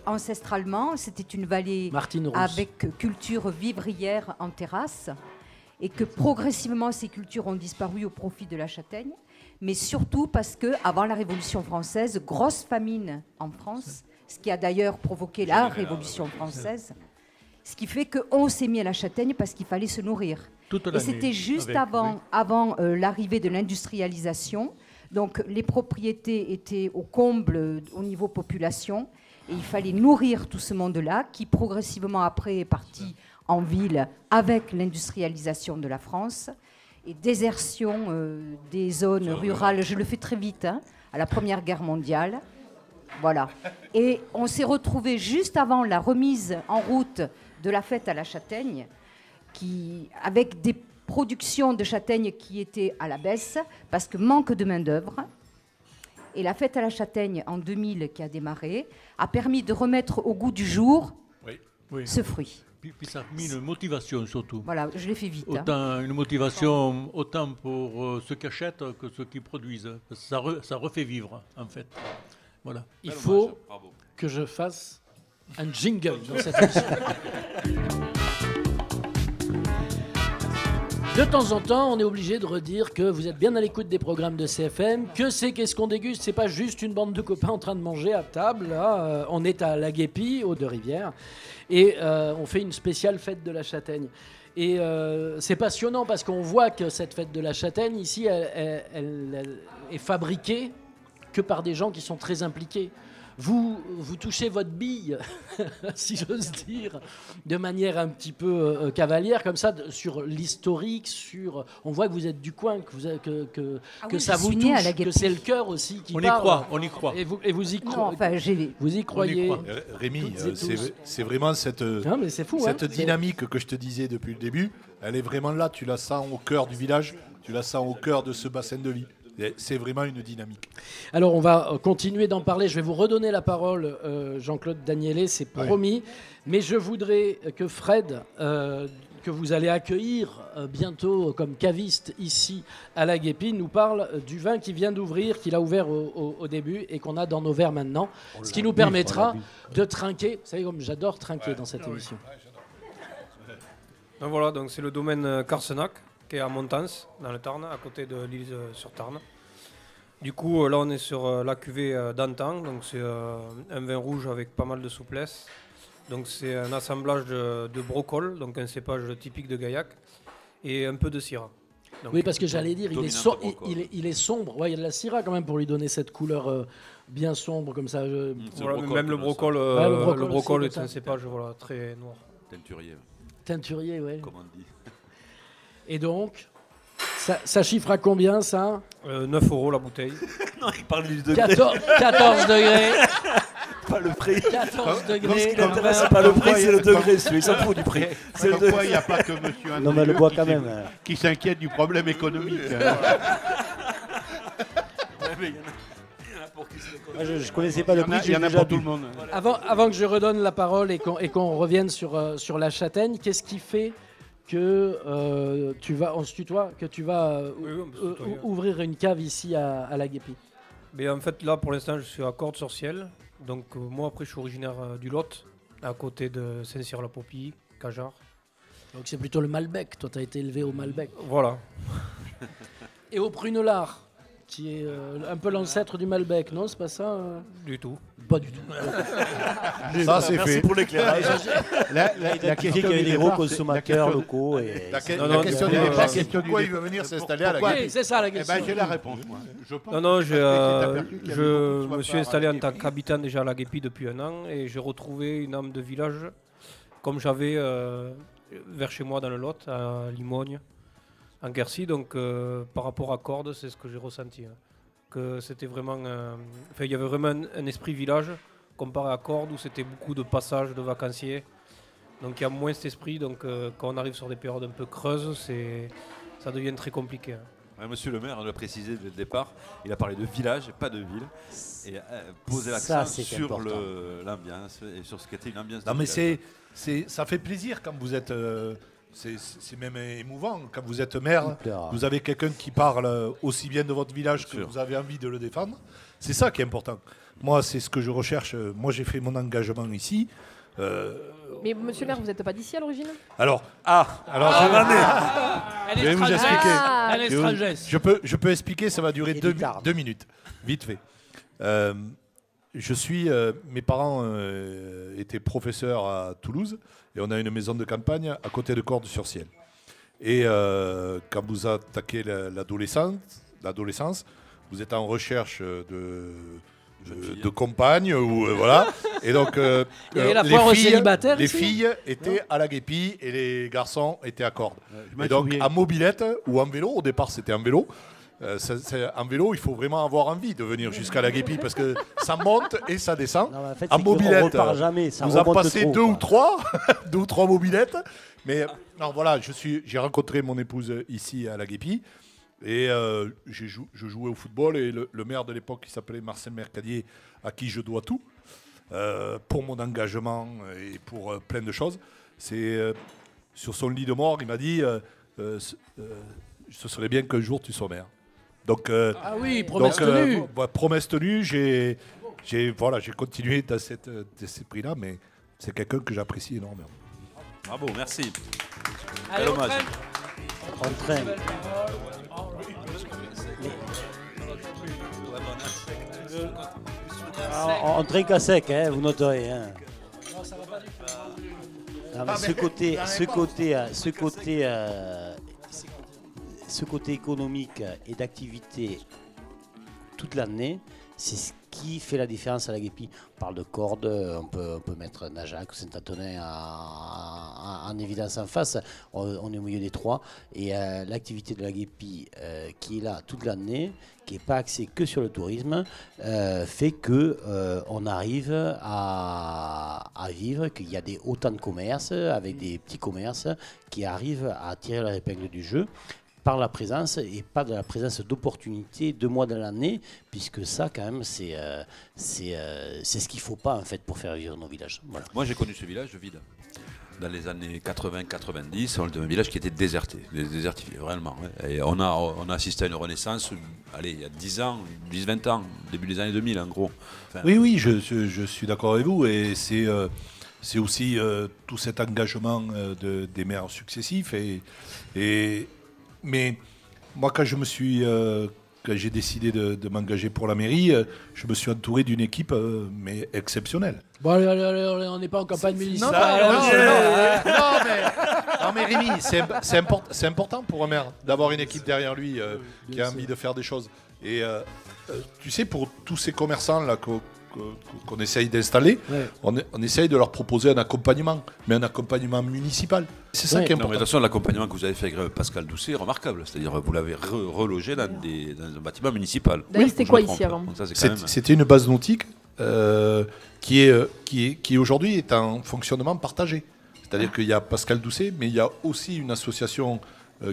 ancestralement, c'était une vallée avec culture vivrière en terrasse, et que progressivement ces cultures ont disparu au profit de la châtaigne, mais surtout parce que avant la Révolution française, grosse famine en France, ce qui a d'ailleurs provoqué la Révolution française, ce qui fait qu'on s'est mis à la châtaigne parce qu'il fallait se nourrir. Et c'était juste avant l'arrivée de l'industrialisation. Donc les propriétés étaient au comble au niveau population et il fallait nourrir tout ce monde-là qui progressivement après est parti en ville avec l'industrialisation de la France et désertion des zones rurales. Je le fais très vite, hein, à la Première Guerre mondiale. Voilà. Et on s'est retrouvé juste avant la remise en route de la fête à la châtaigne, avec des productions de châtaignes qui étaient à la baisse, parce que manque de main-d'œuvre. Et la fête à la châtaigne en 2000, qui a démarré, a permis de remettre au goût du jour ce fruit. Puis ça a mis une motivation surtout. Voilà, je l'ai fait vite. Une motivation autant pour ceux qui achètent que ceux qui produisent. Ça refait vivre, en fait. Voilà. Il faut que je fasse un jingle dans cette émission. De temps en temps, on est obligé de redire que vous êtes bien à l'écoute des programmes de CFM, que c'est Qu'est-ce qu'on déguste, c'est pas juste une bande de copains en train de manger à table. Là, on est à la Guépie, aux Deux-Rivières, et on fait une spéciale fête de la châtaigne. Et c'est passionnant parce qu'on voit que cette fête de la châtaigne, ici, elle est fabriquée que par des gens qui sont très impliqués. Vous touchez votre bille, si j'ose dire, de manière un petit peu cavalière, comme ça, sur l'historique, on voit que vous êtes du coin, que ça vous touche, que c'est le cœur aussi qui parle. On y croit. Et vous y croyez. Enfin, vous y croyez. Rémi, c'est vraiment cette dynamique que je te disais depuis le début, elle est vraiment là, tu la sens au cœur du village, tu la sens au cœur de ce bassin de vie. C'est vraiment une dynamique. Alors, on va continuer d'en parler. Je vais vous redonner la parole, Jean-Claude Danielé, c'est promis. Mais je voudrais que Fred, que vous allez accueillir bientôt comme caviste ici à la Guépie, nous parle du vin qui vient d'ouvrir, qu'il a ouvert au début et qu'on a dans nos verres maintenant. Ce qui nous permettra de trinquer. Vous savez comme j'adore trinquer dans cette émission. Donc voilà, donc c'est le domaine Carsenac, qui est à Montans, dans le Tarn, à côté de l'île-sur-Tarn. Du coup, là, on est sur la cuvée d'antan, donc c'est un vin rouge avec pas mal de souplesse. Donc c'est un assemblage de brocol, donc un cépage typique de Gaillac, et un peu de syrah. Donc, oui, parce que j'allais dire, il est sombre. Ouais, il y a de la syrah quand même pour lui donner cette couleur bien sombre comme ça. Voilà, même le brocol, le brocol est un cépage très noir. Teinturier. Teinturier, oui. Comme on dit. Et donc, ça chiffre à combien, ça 9 € la bouteille. Non, il parle du degré. 14 degrés. Pas le prix. 14 degrés. Ce qui l'intéresse, c'est pas le prix, c'est le degré. Il s'en fout du prix. C'est pourquoi il n'y a pas que monsieur Andrieux qui s'inquiète du problème économique. Je ne connaissais pas le prix. Il y en a pour tout le monde. Avant que je redonne la parole et qu'on revienne sur la châtaigne, qu'est-ce qui fait que tu vas, on se tutoie, que tu vas ouvrir une cave ici à la Guépie? Mais en fait, là, pour l'instant, je suis à Cordes-sur-Ciel. Donc, moi, après, je suis originaire du Lot, à côté de Saint-Cyr-la-Popie, Cajar. Donc, c'est plutôt le Malbec. Toi, tu as été élevé au Malbec. Voilà. Et au Prunelard, qui est un peu l'ancêtre du Malbec, non? C'est pas ça Du tout. Pas du tout. Ça, c'est Merci fait. pour l'éclairage. La question qu'il y avait des gros consommateurs locaux. La question du départ, c'est pourquoi il veut venir s'installer à la Guépie. Oui, c'est ça la question. J'ai la réponse, moi. Je me suis installé en tant qu'habitant déjà à la Guépie depuis 1 an et j'ai retrouvé une âme de village comme j'avais vers chez moi dans le Lot, à Limogne, en Quercy. Donc par rapport à Cordes, c'est ce que j'ai ressenti. Que c'était vraiment, il y avait vraiment un esprit village comparé à Cordes où c'était beaucoup de passages de vacanciers. Donc il y a moins cet esprit. Donc quand on arrive sur des périodes un peu creuses, ça devient très compliqué. Ouais, monsieur le maire l'a précisé dès le départ, il a parlé de village et pas de ville. Et posé l'accent sur l'ambiance et sur ce qu'était une ambiance. Non, mais ça fait plaisir quand vous êtes. C'est même émouvant quand vous êtes maire. Vous avez quelqu'un qui parle aussi bien de votre village que vous avez envie de le défendre. C'est ça qui est important. Moi, c'est ce que je recherche. Moi, j'ai fait mon engagement ici. Mais monsieur le maire, vous n'êtes pas d'ici à l'origine? Alors, je vais vous expliquer. Je peux expliquer, ça va durer 2 minutes. Vite fait. Mes parents étaient professeurs à Toulouse et on a une maison de campagne à côté de Cordes-sur-Ciel. Et quand vous attaquez l'adolescence, vous êtes en recherche de compagne ou voilà. Et donc les filles étaient à la Guépie et les garçons étaient à Cordes. Et donc à mobilette ou en vélo, au départ c'était en vélo. En vélo, il faut vraiment avoir envie de venir jusqu'à la Guépie parce que ça monte et ça descend. Non, en fait, en mobilette, vous en passez deux ou trois mobilettes. Mais non, voilà, j'ai rencontré mon épouse ici à la Guépie et je jouais au football et le maire de l'époque qui s'appelait Marcel Mercadier, à qui je dois tout pour mon engagement et pour plein de choses. C'est sur son lit de mort, il m'a dit ce serait bien qu'un jour tu sois maire. Donc, ah oui, promesse tenue. Promesse tenue, j'ai continué dans cet esprit-là, mais c'est quelqu'un que j'apprécie énormément. Bravo, merci. Allez, quel hommage. On traîne. On trinque à sec, hein, vous noterez. Hein. Non, mais ce côté économique et d'activité toute l'année, c'est ce qui fait la différence à la Guépie. On parle de Cordes, on peut mettre Najac ou Saint-Antonin en évidence en face. On est au milieu des trois. Et l'activité de la Guépie qui est là toute l'année, qui n'est pas axée que sur le tourisme, fait qu'on arrive à vivre, qu'il y a autant de commerces, avec des petits commerces qui arrivent à tirer leur épingle du jeu. par la présence et pas de la présence d'opportunités 2 mois dans l'année, puisque ça, quand même, c'est ce qu'il ne faut pas, en fait, pour faire vivre nos villages. Voilà. Moi, j'ai connu ce village vide. Dans les années 80-90, un village qui était désertifié, vraiment. Ouais. Et on a assisté à une renaissance, allez, il y a 10 ans, 10-20 ans, début des années 2000, en gros. Enfin, oui, je suis d'accord avec vous. Et c'est aussi tout cet engagement des maires successifs. Mais moi, quand j'ai décidé de m'engager pour la mairie, je me suis entouré d'une équipe mais exceptionnelle. Bon, allez, on n'est pas en campagne municipale. Non, mais Rémi, c'est important pour un maire d'avoir une équipe derrière lui qui a envie de faire des choses. Et tu sais, pour tous ces commerçants là qu'on essaye d'installer, on essaye de leur proposer un accompagnement, mais un accompagnement municipal. C'est ça qui est important. Non, mais de toute façon, l'accompagnement que vous avez fait avec Pascal Doucet est remarquable. C'est-à-dire vous l'avez relogé dans un bâtiment municipal. D'ailleurs, c'était quoi ici avant? C'était une base nautique qui aujourd'hui est en fonctionnement partagé. C'est-à-dire qu'il y a Pascal Doucet, mais il y a aussi une association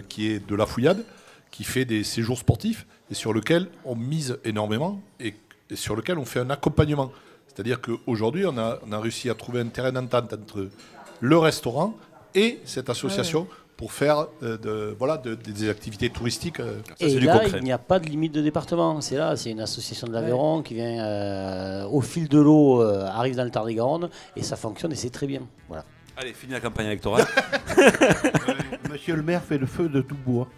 qui est de la Fouillade, qui fait des séjours sportifs et sur lequel on mise énormément et sur lequel on fait un accompagnement. C'est-à-dire qu'aujourd'hui, on a réussi à trouver un terrain d'entente entre le restaurant et cette association pour faire des activités touristiques. Et là, il n'y a pas de limite de département. C'est une association de l'Aveyron qui vient au fil de l'eau, arrive dans le Tarn-et-Garonne, et ça fonctionne et c'est très bien. Voilà. Allez, fini la campagne électorale. Monsieur le maire fait le feu de tout bois.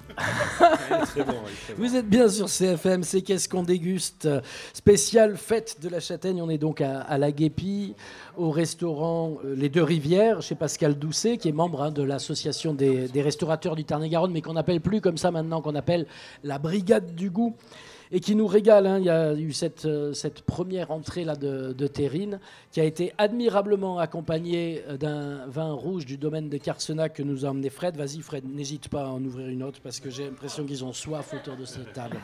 Vous êtes bien sur CFM, c'est Qu'est-ce qu'on déguste, spéciale fête de la châtaigne. On est donc à la Guépie, au restaurant Les Deux Rivières, chez Pascal Doucet, qui est membre de l'association des restaurateurs du Tarn-et-Garonne, mais qu'on n'appelle plus comme ça maintenant, qu'on appelle la Brigade du Goût, et qui nous régale. Il y a eu cette première entrée là de terrine, qui a été admirablement accompagnée d'un vin rouge du domaine de Carsenac que nous a emmené Fred. Vas-y Fred, n'hésite pas à en ouvrir une autre, parce que j'ai l'impression qu'ils ont soif autour de cette table.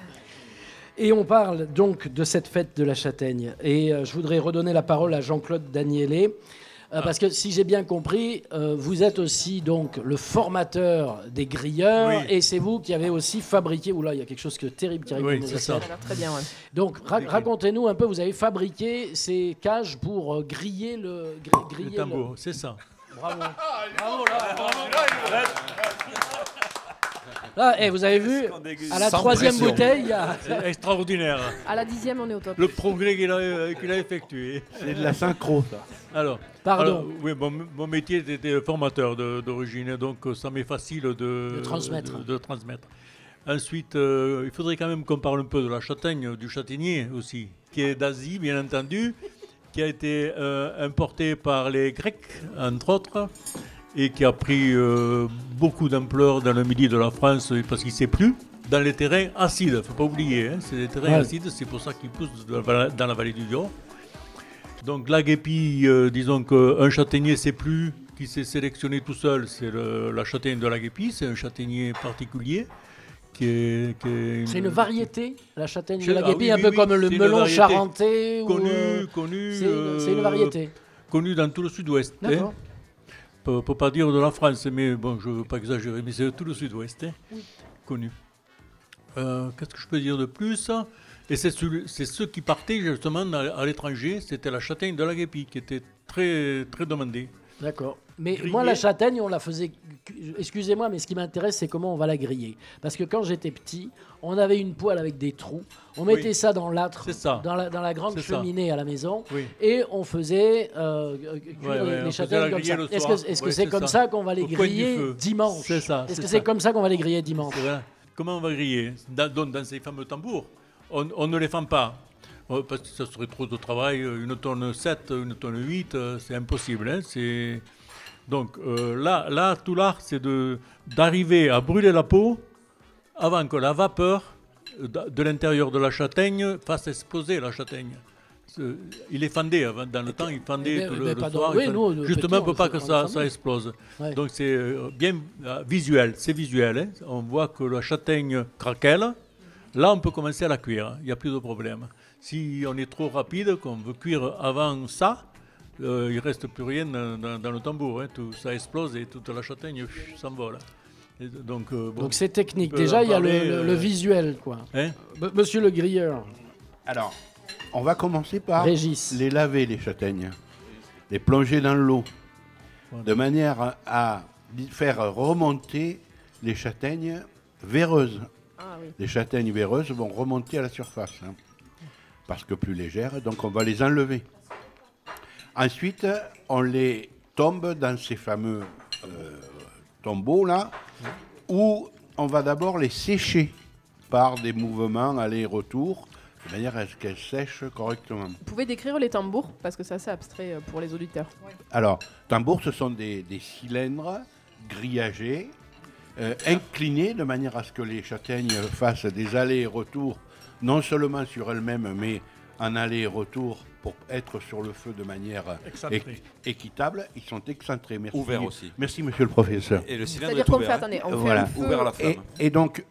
Et on parle donc de cette fête de la châtaigne. Et je voudrais redonner la parole à Jean-Claude Daniélé. Parce que si j'ai bien compris, vous êtes aussi donc le formateur des grilleurs, et c'est vous qui avez aussi fabriqué. Oula, il y a quelque chose de terrible qui arrive. Oui, c'est ça. Très bien, ouais. Donc racontez-nous un peu. Vous avez fabriqué ces cages pour griller le tambour. C'est ça. Bravo. Bravo là. Là, vous avez vu, à la troisième bouteille, il y a... C'est extraordinaire. À la 10e, on est au top. Le progrès qu'il a effectué. C'est de la synchro, ça. Alors, oui, mon métier était formateur d'origine, donc ça m'est facile de transmettre. Ensuite, il faudrait quand même qu'on parle un peu de la châtaigne, du châtaignier aussi, qui est d'Asie, bien entendu, qui a été importé par les Grecs, entre autres, et qui a pris beaucoup d'ampleur dans le midi de la France, parce qu'il ne sait plus, dans les terrains acides. Il ne faut pas oublier, c'est des terrains acides, c'est pour ça qu'ils poussent dans la vallée du Lion. Donc la Guépie, disons qu'un châtaignier, c'est plus qui s'est sélectionné tout seul, c'est la châtaigne de la Guépie, c'est un châtaignier particulier. C'est une variété, la châtaigne de la Guépie, un peu comme le melon charentais. Connu. C'est une variété. Connue dans tout le sud-ouest. D'accord. On ne peut pas dire de la France, mais bon, je ne veux pas exagérer, mais c'est tout le sud-ouest, connu. Qu'est-ce que je peux dire de plus? Et c'est ceux qui partaient justement à l'étranger, c'était la châtaigne de la Guépie, qui était très, très demandée. D'accord. Mais griller. Moi, la châtaigne, on la faisait... Excusez-moi, mais ce qui m'intéresse, c'est comment on va la griller. Parce que quand j'étais petit, on avait une poêle avec des trous. On mettait ça dans l'âtre, dans la grande cheminée à la maison. Oui. Et on faisait cuire les châtaignes comme ça. Est-ce que c'est comme ça qu'on va les griller dimanche? C'est ça. Est-ce que c'est comme ça qu'on va les griller dimanche? Comment on va griller? Dans ces fameux tambours. On ne les fend pas. Parce que ça serait trop de travail. Une tonne 7, une tonne 8, c'est impossible. Donc là, tout l'art, c'est d'arriver à brûler la peau avant que la vapeur de l'intérieur de la châtaigne fasse exploser la châtaigne. Il est fendé dans le temps, il fendait le soir. Justement pour pas que ça explose. Ouais. Donc c'est bien visuel, c'est visuel. On voit que la châtaigne craquelle. Là, on peut commencer à la cuire, il n'y a plus de problème. Si on est trop rapide, qu'on veut cuire avant ça, il ne reste plus rien dans le tambour. Tout ça explose et toute la châtaigne s'envole. Et donc c'est technique. on peut Déjà, en il y a parler, le visuel, quoi. Hein Monsieur le grilleur. Alors, on va commencer par Régis. les laver, les châtaignes. Les plonger dans l'eau. De manière à faire remonter les châtaignes véreuses. Ah oui. Les châtaignes véreuses vont remonter à la surface. Parce que plus légères, donc on va les enlever. Ensuite, on les tombe dans ces fameux tombeaux là, où on va d'abord les sécher par des mouvements aller-retour, de manière à ce qu'elles sèchent correctement. Vous pouvez décrire les tambours, parce que c'est assez abstrait pour les auditeurs. Alors, tambours, ce sont des cylindres grillagés, inclinés, de manière à ce que les châtaignes fassent des allers-retours, non seulement sur elles-mêmes, mais en aller-retour pour être sur le feu de manière équitable. Ils sont excentrés. Merci. Ouverts aussi. Merci, monsieur le professeur. Et le cylindre C'est-à-dire est qu'on ouvert. fait, attendez, on fait Voilà. un feu. Ouvert à la flamme. Et donc,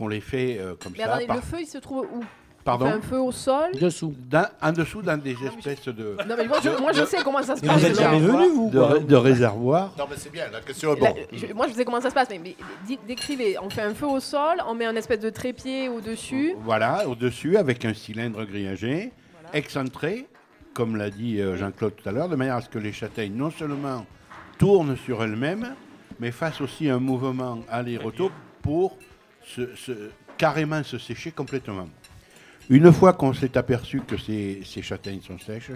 on les fait comme Mais ça. attendez, le feu, il se trouve où? Pardon. On fait un feu au sol. Dessous. En dessous, dans des espèces de... Non, mais moi, je sais comment ça se Et passe. vous êtes jamais venu, vous, de réservoirs. Non, mais c'est bien, la question est bonne. Moi, je sais comment ça se passe, mais décrivez. On fait un feu au sol, on met un espèce de trépied au-dessus. Voilà, au-dessus, avec un cylindre grillagé, excentré, comme l'a dit Jean-Claude tout à l'heure, de manière à ce que les châtaignes, non seulement tournent sur elles-mêmes, mais fassent aussi un mouvement aller-retour pour carrément se sécher complètement. Une fois qu'on s'est aperçu que ces châtaignes sont sèches,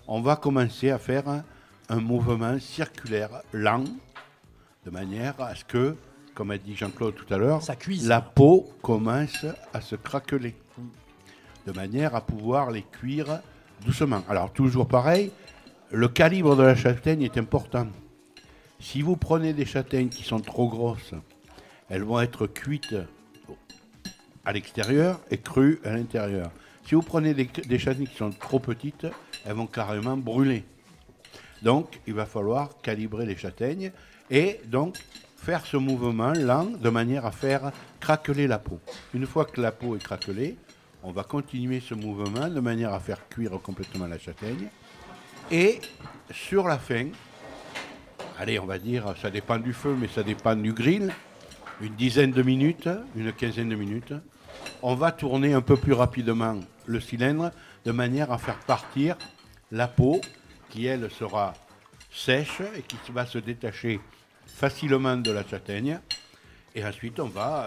on va commencer à faire un mouvement circulaire lent, de manière à ce que, comme a dit Jean-Claude tout à l'heure, la peau commence à se craqueler, de manière à pouvoir les cuire doucement. Alors toujours pareil, le calibre de la châtaigne est important. Si vous prenez des châtaignes qui sont trop grosses, elles vont être cuites à l'extérieur et crues à l'intérieur. Si vous prenez des châtaignes qui sont trop petites, elles vont carrément brûler. Donc, il va falloir calibrer les châtaignes et donc faire ce mouvement lent de manière à faire craqueler la peau. Une fois que la peau est craquelée, on va continuer ce mouvement de manière à faire cuire complètement la châtaigne. Et sur la fin, allez, on va dire, ça dépend du feu, mais ça dépend du grill, une dizaine de minutes, une quinzaine de minutes, on va tourner un peu plus rapidement le cylindre de manière à faire partir la peau qui, elle, sera sèche et qui va se détacher facilement de la châtaigne. Et ensuite, on va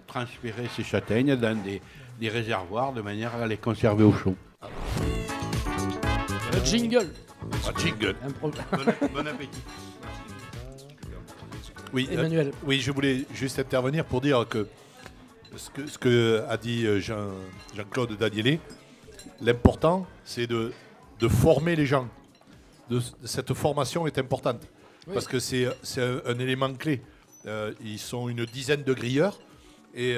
transférer ces châtaignes dans des réservoirs de manière à les conserver au chaud. Le jingle. Jingle. Bon appétit. Oui, Emmanuel. oui, je voulais juste intervenir pour dire que ce que a dit Jean-Claude Danielé, l'important, c'est de former les gens. Cette formation est importante, oui. Parce que c'est un élément clé. Ils sont une dizaine de grilleurs, et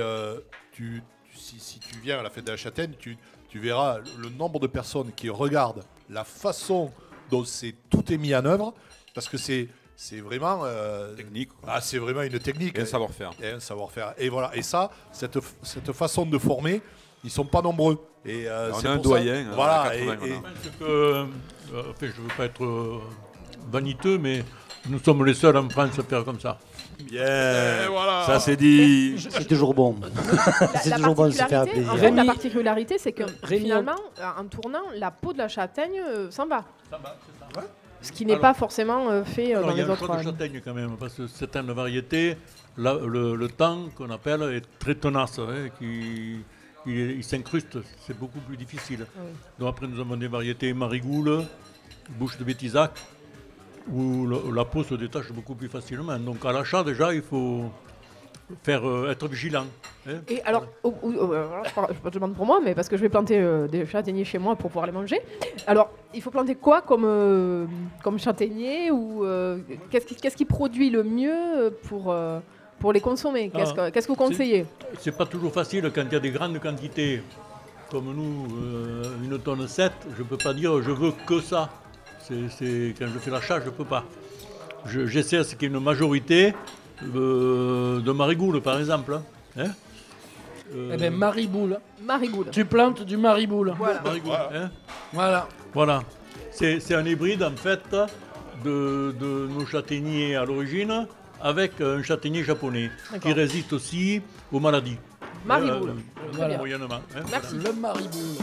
si tu viens à la fête de la châtaigne, tu verras le nombre de personnes qui regardent la façon dont tout est mis en œuvre, parce que c'est vraiment technique. Ah, c'est vraiment une technique. Et un savoir-faire. Et un savoir-faire. Et voilà. Et ça, cette façon de former, ils sont pas nombreux. Et on a un doyen. Voilà. Je pense que, je ne veux pas être vaniteux, mais nous sommes les seuls en France à faire comme ça. Bien. Voilà. Ça c'est dit. C'est toujours bon. C'est toujours bon de se faire plaisir. En fait, la particularité, c'est que finalement, en tournant, la peau de la châtaigne s'en va. Ouais. Ce qui n'est pas forcément fait dans les autres. Il y a un choix de châtaigne quand même, parce que certaines variétés, le temps qu'on appelle est très tenace, il s'incruste, c'est beaucoup plus difficile. Oui. Donc après nous avons des variétés Marigoule, Bouche de Bétisac, où la peau se détache beaucoup plus facilement. Donc à l'achat déjà, il faut être vigilant. Et alors, je demande pour moi, mais parce que je vais planter des châtaigniers chez moi pour pouvoir les manger. Alors, il faut planter quoi comme châtaignier, ou qu'est-ce qui produit le mieux pour les consommer? Qu'est-ce que vous conseillez? C'est pas toujours facile quand il y a des grandes quantités. Comme nous, 1,7 tonne, je ne peux pas dire je veux que ça. Quand je fais l'achat, je ne peux pas. J'essaie à ce qu'il y ait une majorité de marigoule, par exemple. Hein, eh bien, marigoule. Marigoule. Tu plantes du marigoule. Voilà. Marigoule, hein. Voilà. C'est un hybride, en fait, de nos châtaigniers à l'origine, avec un châtaignier japonais qui résiste aussi aux maladies. Mariboule. Voilà. Moyennement. Merci. Le Mariboule.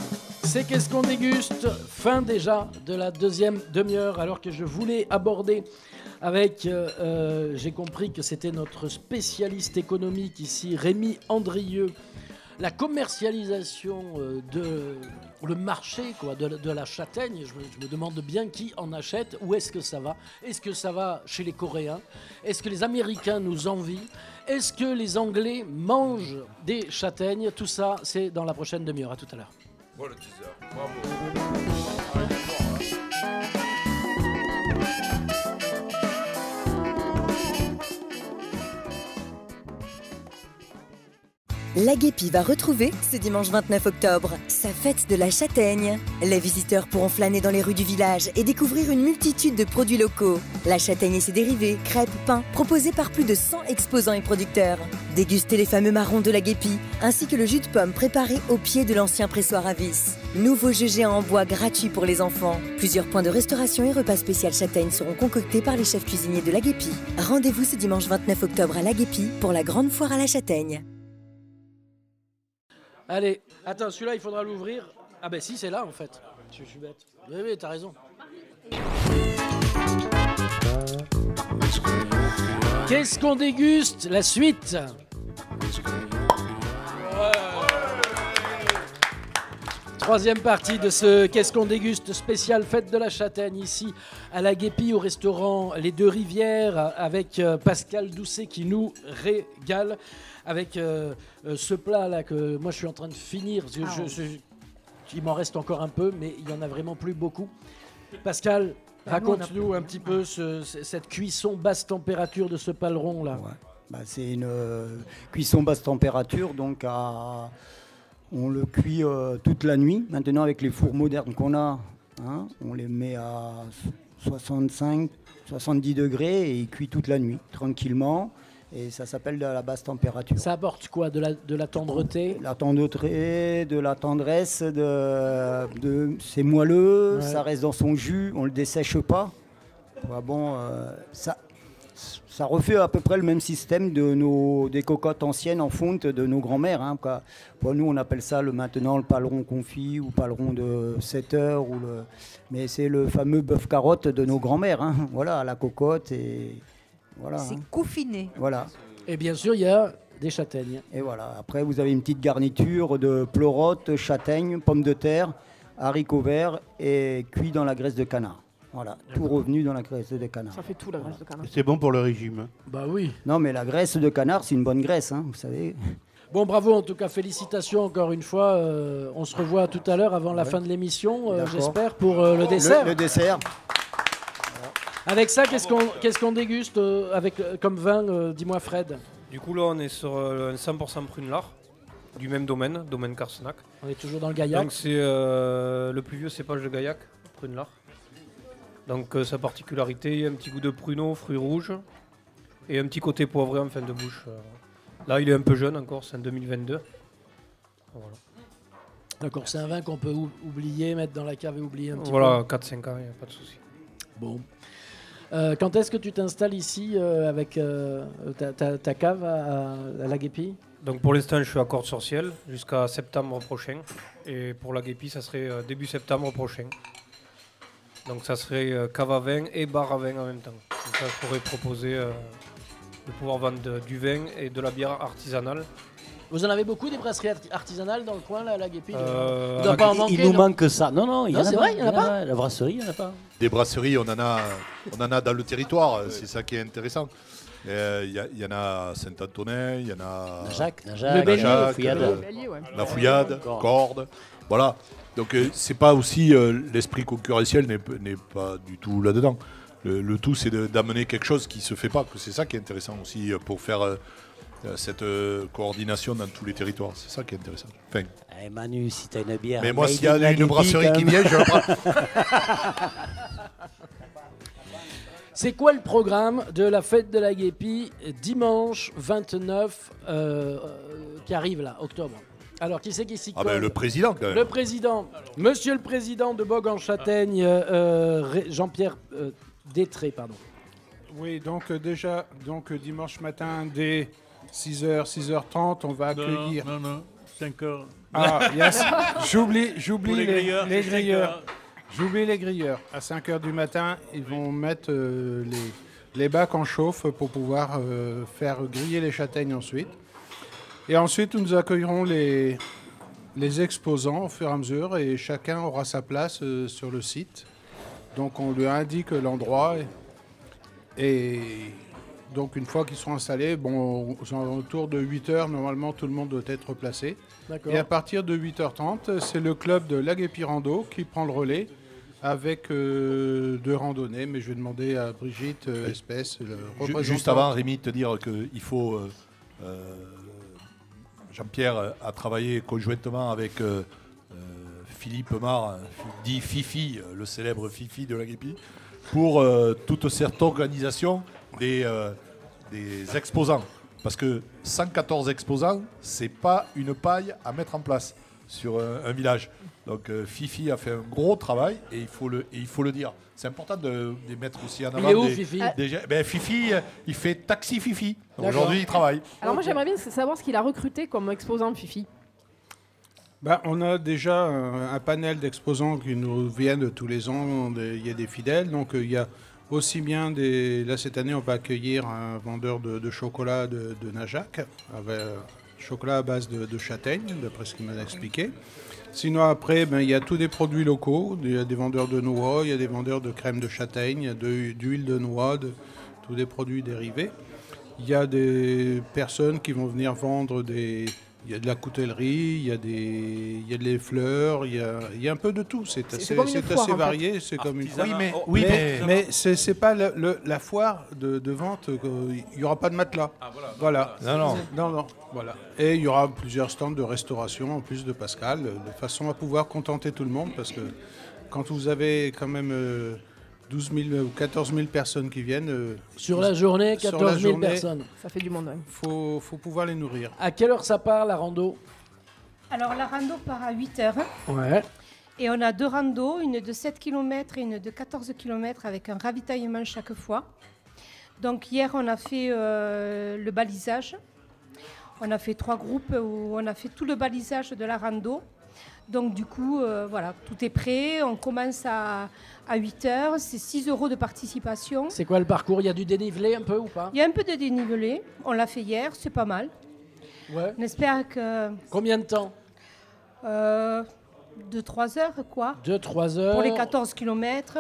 C'est qu'est-ce qu'on déguste. Fin déjà de la deuxième demi-heure, alors que je voulais aborder avec, j'ai compris que c'était notre spécialiste économique ici, Rémi Andrieux, la commercialisation le marché quoi, de la châtaigne. Je me demande bien qui en achète, où est-ce que ça va. Est-ce que ça va chez les Coréens? Est-ce que les Américains nous envient? Est-ce que les Anglais mangent des châtaignes? Tout ça, c'est dans la prochaine demi-heure. À tout à l'heure. Voilà, teaser. Bravo. La Guépie va retrouver, ce dimanche 29 octobre, sa fête de la châtaigne. Les visiteurs pourront flâner dans les rues du village et découvrir une multitude de produits locaux. La châtaigne et ses dérivés, crêpes, pains, proposés par plus de 100 exposants et producteurs. Dégustez les fameux marrons de la Guépie, ainsi que le jus de pomme préparé au pied de l'ancien pressoir à vis. Nouveau jeu géant en bois gratuit pour les enfants. Plusieurs points de restauration et repas spécial châtaigne seront concoctés par les chefs cuisiniers de la Guépie. Rendez-vous ce dimanche 29 octobre à la Guépie pour la grande foire à la châtaigne. Allez, attends, celui-là, il faudra l'ouvrir. Ah ben si, c'est là, en fait. Je suis bête. Oui, t'as raison. Qu'est-ce qu'on déguste? La suite. Troisième partie de ce Qu'est-ce qu'on déguste spécial fête de la châtaigne ici à la Guépie au restaurant Les Deux Rivières avec Pascal Doucet qui nous régale avec ce plat là que moi je suis en train de finir. Il m'en reste encore un peu mais il y en a vraiment plus beaucoup. Pascal, raconte-nous un petit peu cette cuisson basse température de ce paleron là. Ouais. Bah, c'est une cuisson basse température donc on le cuit toute la nuit. Maintenant, avec les fours modernes qu'on a, hein, on les met à 65, 70 degrés et il cuit toute la nuit, tranquillement. Et ça s'appelle de la basse température. Ça apporte quoi? De la tendreté? La tendreté, de la tendresse, c'est moelleux, ouais. Ça reste dans son jus, on ne le dessèche pas. Ouais, bon, ça refait à peu près le même système des cocottes anciennes en fonte de nos grands-mères. Hein. Pour nous, on appelle ça maintenant le paleron confit ou paleron de 7 heures. Mais c'est le fameux bœuf carotte de nos grands-mères. Hein. Voilà, à la cocotte. Et voilà, c'est coufiné. Voilà. Et bien sûr, il y a des châtaignes. Et voilà, après, vous avez une petite garniture de pleurotes, châtaignes, pommes de terre, haricots verts et cuit dans la graisse de canard. Voilà, tout revenu dans la graisse de canard. Ça fait tout la graisse de canard. C'est bon pour le régime. Bah oui. Non, mais la graisse de canard, c'est une bonne graisse, hein, vous savez. Bon, bravo, en tout cas, félicitations encore une fois. On se revoit tout à l'heure avant la fin de l'émission, j'espère, pour le dessert. Le dessert. Avec ça, qu'est-ce qu'on déguste avec, comme vin, dis-moi Fred. Du coup, là, on est sur un 100% prune lard, du même domaine Carsenac. On est toujours dans le Gaillac. Donc, c'est le plus vieux cépage de Gaillac, prune lard. Donc sa particularité, un petit goût de pruneau, fruits rouges et un petit côté poivré en fin de bouche. Là, il est un peu jeune encore, c'est en 2022. Voilà. D'accord, c'est un vin qu'on peut oublier, mettre dans la cave et oublier un petit peu. Voilà, 4-5 ans, il n'y a pas de souci. Bon. Quand est-ce que tu t'installes ici avec ta cave à la Guépie? Donc pour l'instant, je suis à Cordes-sur-Ciel jusqu'à septembre prochain. Et pour la Guépie, ça serait début septembre prochain. Donc ça serait cave à vin et bar à vin en même temps. Donc ça, je pourrais proposer de pouvoir vendre du vin et de la bière artisanale. Vous en avez beaucoup des brasseries artisanales dans le coin là, à la Guépie? Il nous manque ça. Non, il y en a c'est pas. vrai, il y en a pas. La brasserie, il n'y en a pas. Des brasseries, on en a dans le territoire, c'est ça qui est intéressant. Il y en a à Saint-Antonin, il y en a Najac, La Fouillade, Cordes, voilà. Donc c'est pas aussi l'esprit concurrentiel n'est pas du tout là-dedans. Le tout c'est d'amener quelque chose qui se fait pas, que c'est ça qui est intéressant aussi pour faire cette coordination dans tous les territoires. C'est ça qui est intéressant. Enfin, hey Manu, si t'as une bière. Mais moi s'il y a une brasserie qui vient, je la prends. C'est quoi le programme de la fête de la Guépie dimanche 29 qui arrive là, octobre? Alors, qui c'est qui s'y colle? Ah ben le président quand même. Le président. Monsieur le président de Bogue-en-Châtaigne, Jean-Pierre Détré, pardon. Oui, donc déjà, dimanche matin, dès 6h, 6h30, on va accueillir... Non, 5h. Ah, yes. J'oublie Pour les grilleurs, les c'est grilleurs. 5h. J'oublie les grilleurs. À 5h du matin, ils vont mettre les bacs en chauffe pour pouvoir faire griller les châtaignes ensuite. Et ensuite, nous accueillerons les exposants au fur et à mesure et chacun aura sa place sur le site. Donc on lui indique l'endroit et donc une fois qu'ils seront installés, autour de 8h, normalement tout le monde doit être placé. D'accord. Et à partir de 8h30, c'est le club de l'Aguépi Rando qui prend le relais avec 2 randonnées. Mais je vais demander à Brigitte Espèce, le représentant. Juste avant, Rémi, te dire qu'il faut... Jean-Pierre a travaillé conjointement avec Philippe Mar, dit Fifi, le célèbre Fifi de l'Aguépi, pour toute cette organisation des exposants. Parce que 114 exposants, c'est pas une paille à mettre en place sur un village. Donc Fifi a fait un gros travail et il faut le dire. C'est important de mettre aussi en avant. Il est où, Fifi Fifi, il fait taxi Fifi. D'accord. Aujourd'hui, il travaille. Alors moi j'aimerais bien savoir ce qu'il a recruté comme exposant Fifi. On a déjà un panel d'exposants qui nous viennent tous les ans. Il y a des fidèles. Donc il y a aussi bien là cette année, on va accueillir un vendeur de chocolat de Najac, avec chocolat à base de châtaigne, d'après ce qu'il m'a expliqué. Sinon après, il y a tous des produits locaux. Il y a des vendeurs de noix, il y a des vendeurs de crème de châtaigne, d'huile de noix, tous des produits dérivés. Il y a des personnes qui vont venir vendre il y a de la coutellerie, il y a des fleurs, il y a un peu de tout. C'est assez varié, c'est comme une foire. Mais c'est pas la foire de vente. Il n'y aura pas de matelas. Voilà. Non. Voilà. Et il y aura plusieurs stands de restauration en plus de Pascal, de façon à pouvoir contenter tout le monde, parce que quand vous avez quand même 12 000 ou 14 000 personnes qui viennent... Sur la journée, 14 000 personnes. Ça fait du monde, oui. Faut pouvoir les nourrir. À quelle heure ça part, la rando? Alors, la rando part à 8h. Ouais. Et on a 2 randos, une de 7 km et une de 14 km avec un ravitaillement chaque fois. Donc, hier, on a fait le balisage. On a fait 3 groupes où on a fait tout le balisage de la rando. Donc du coup, voilà, tout est prêt. On commence à 8h. C'est 6 € de participation. C'est quoi le parcours? Il y a du dénivelé un peu ou pas? Il y a un peu de dénivelé. On l'a fait hier, c'est pas mal. Ouais. On espère que... Combien de temps? 2-3 heures, quoi. 2-3 heures. Pour les 14 km.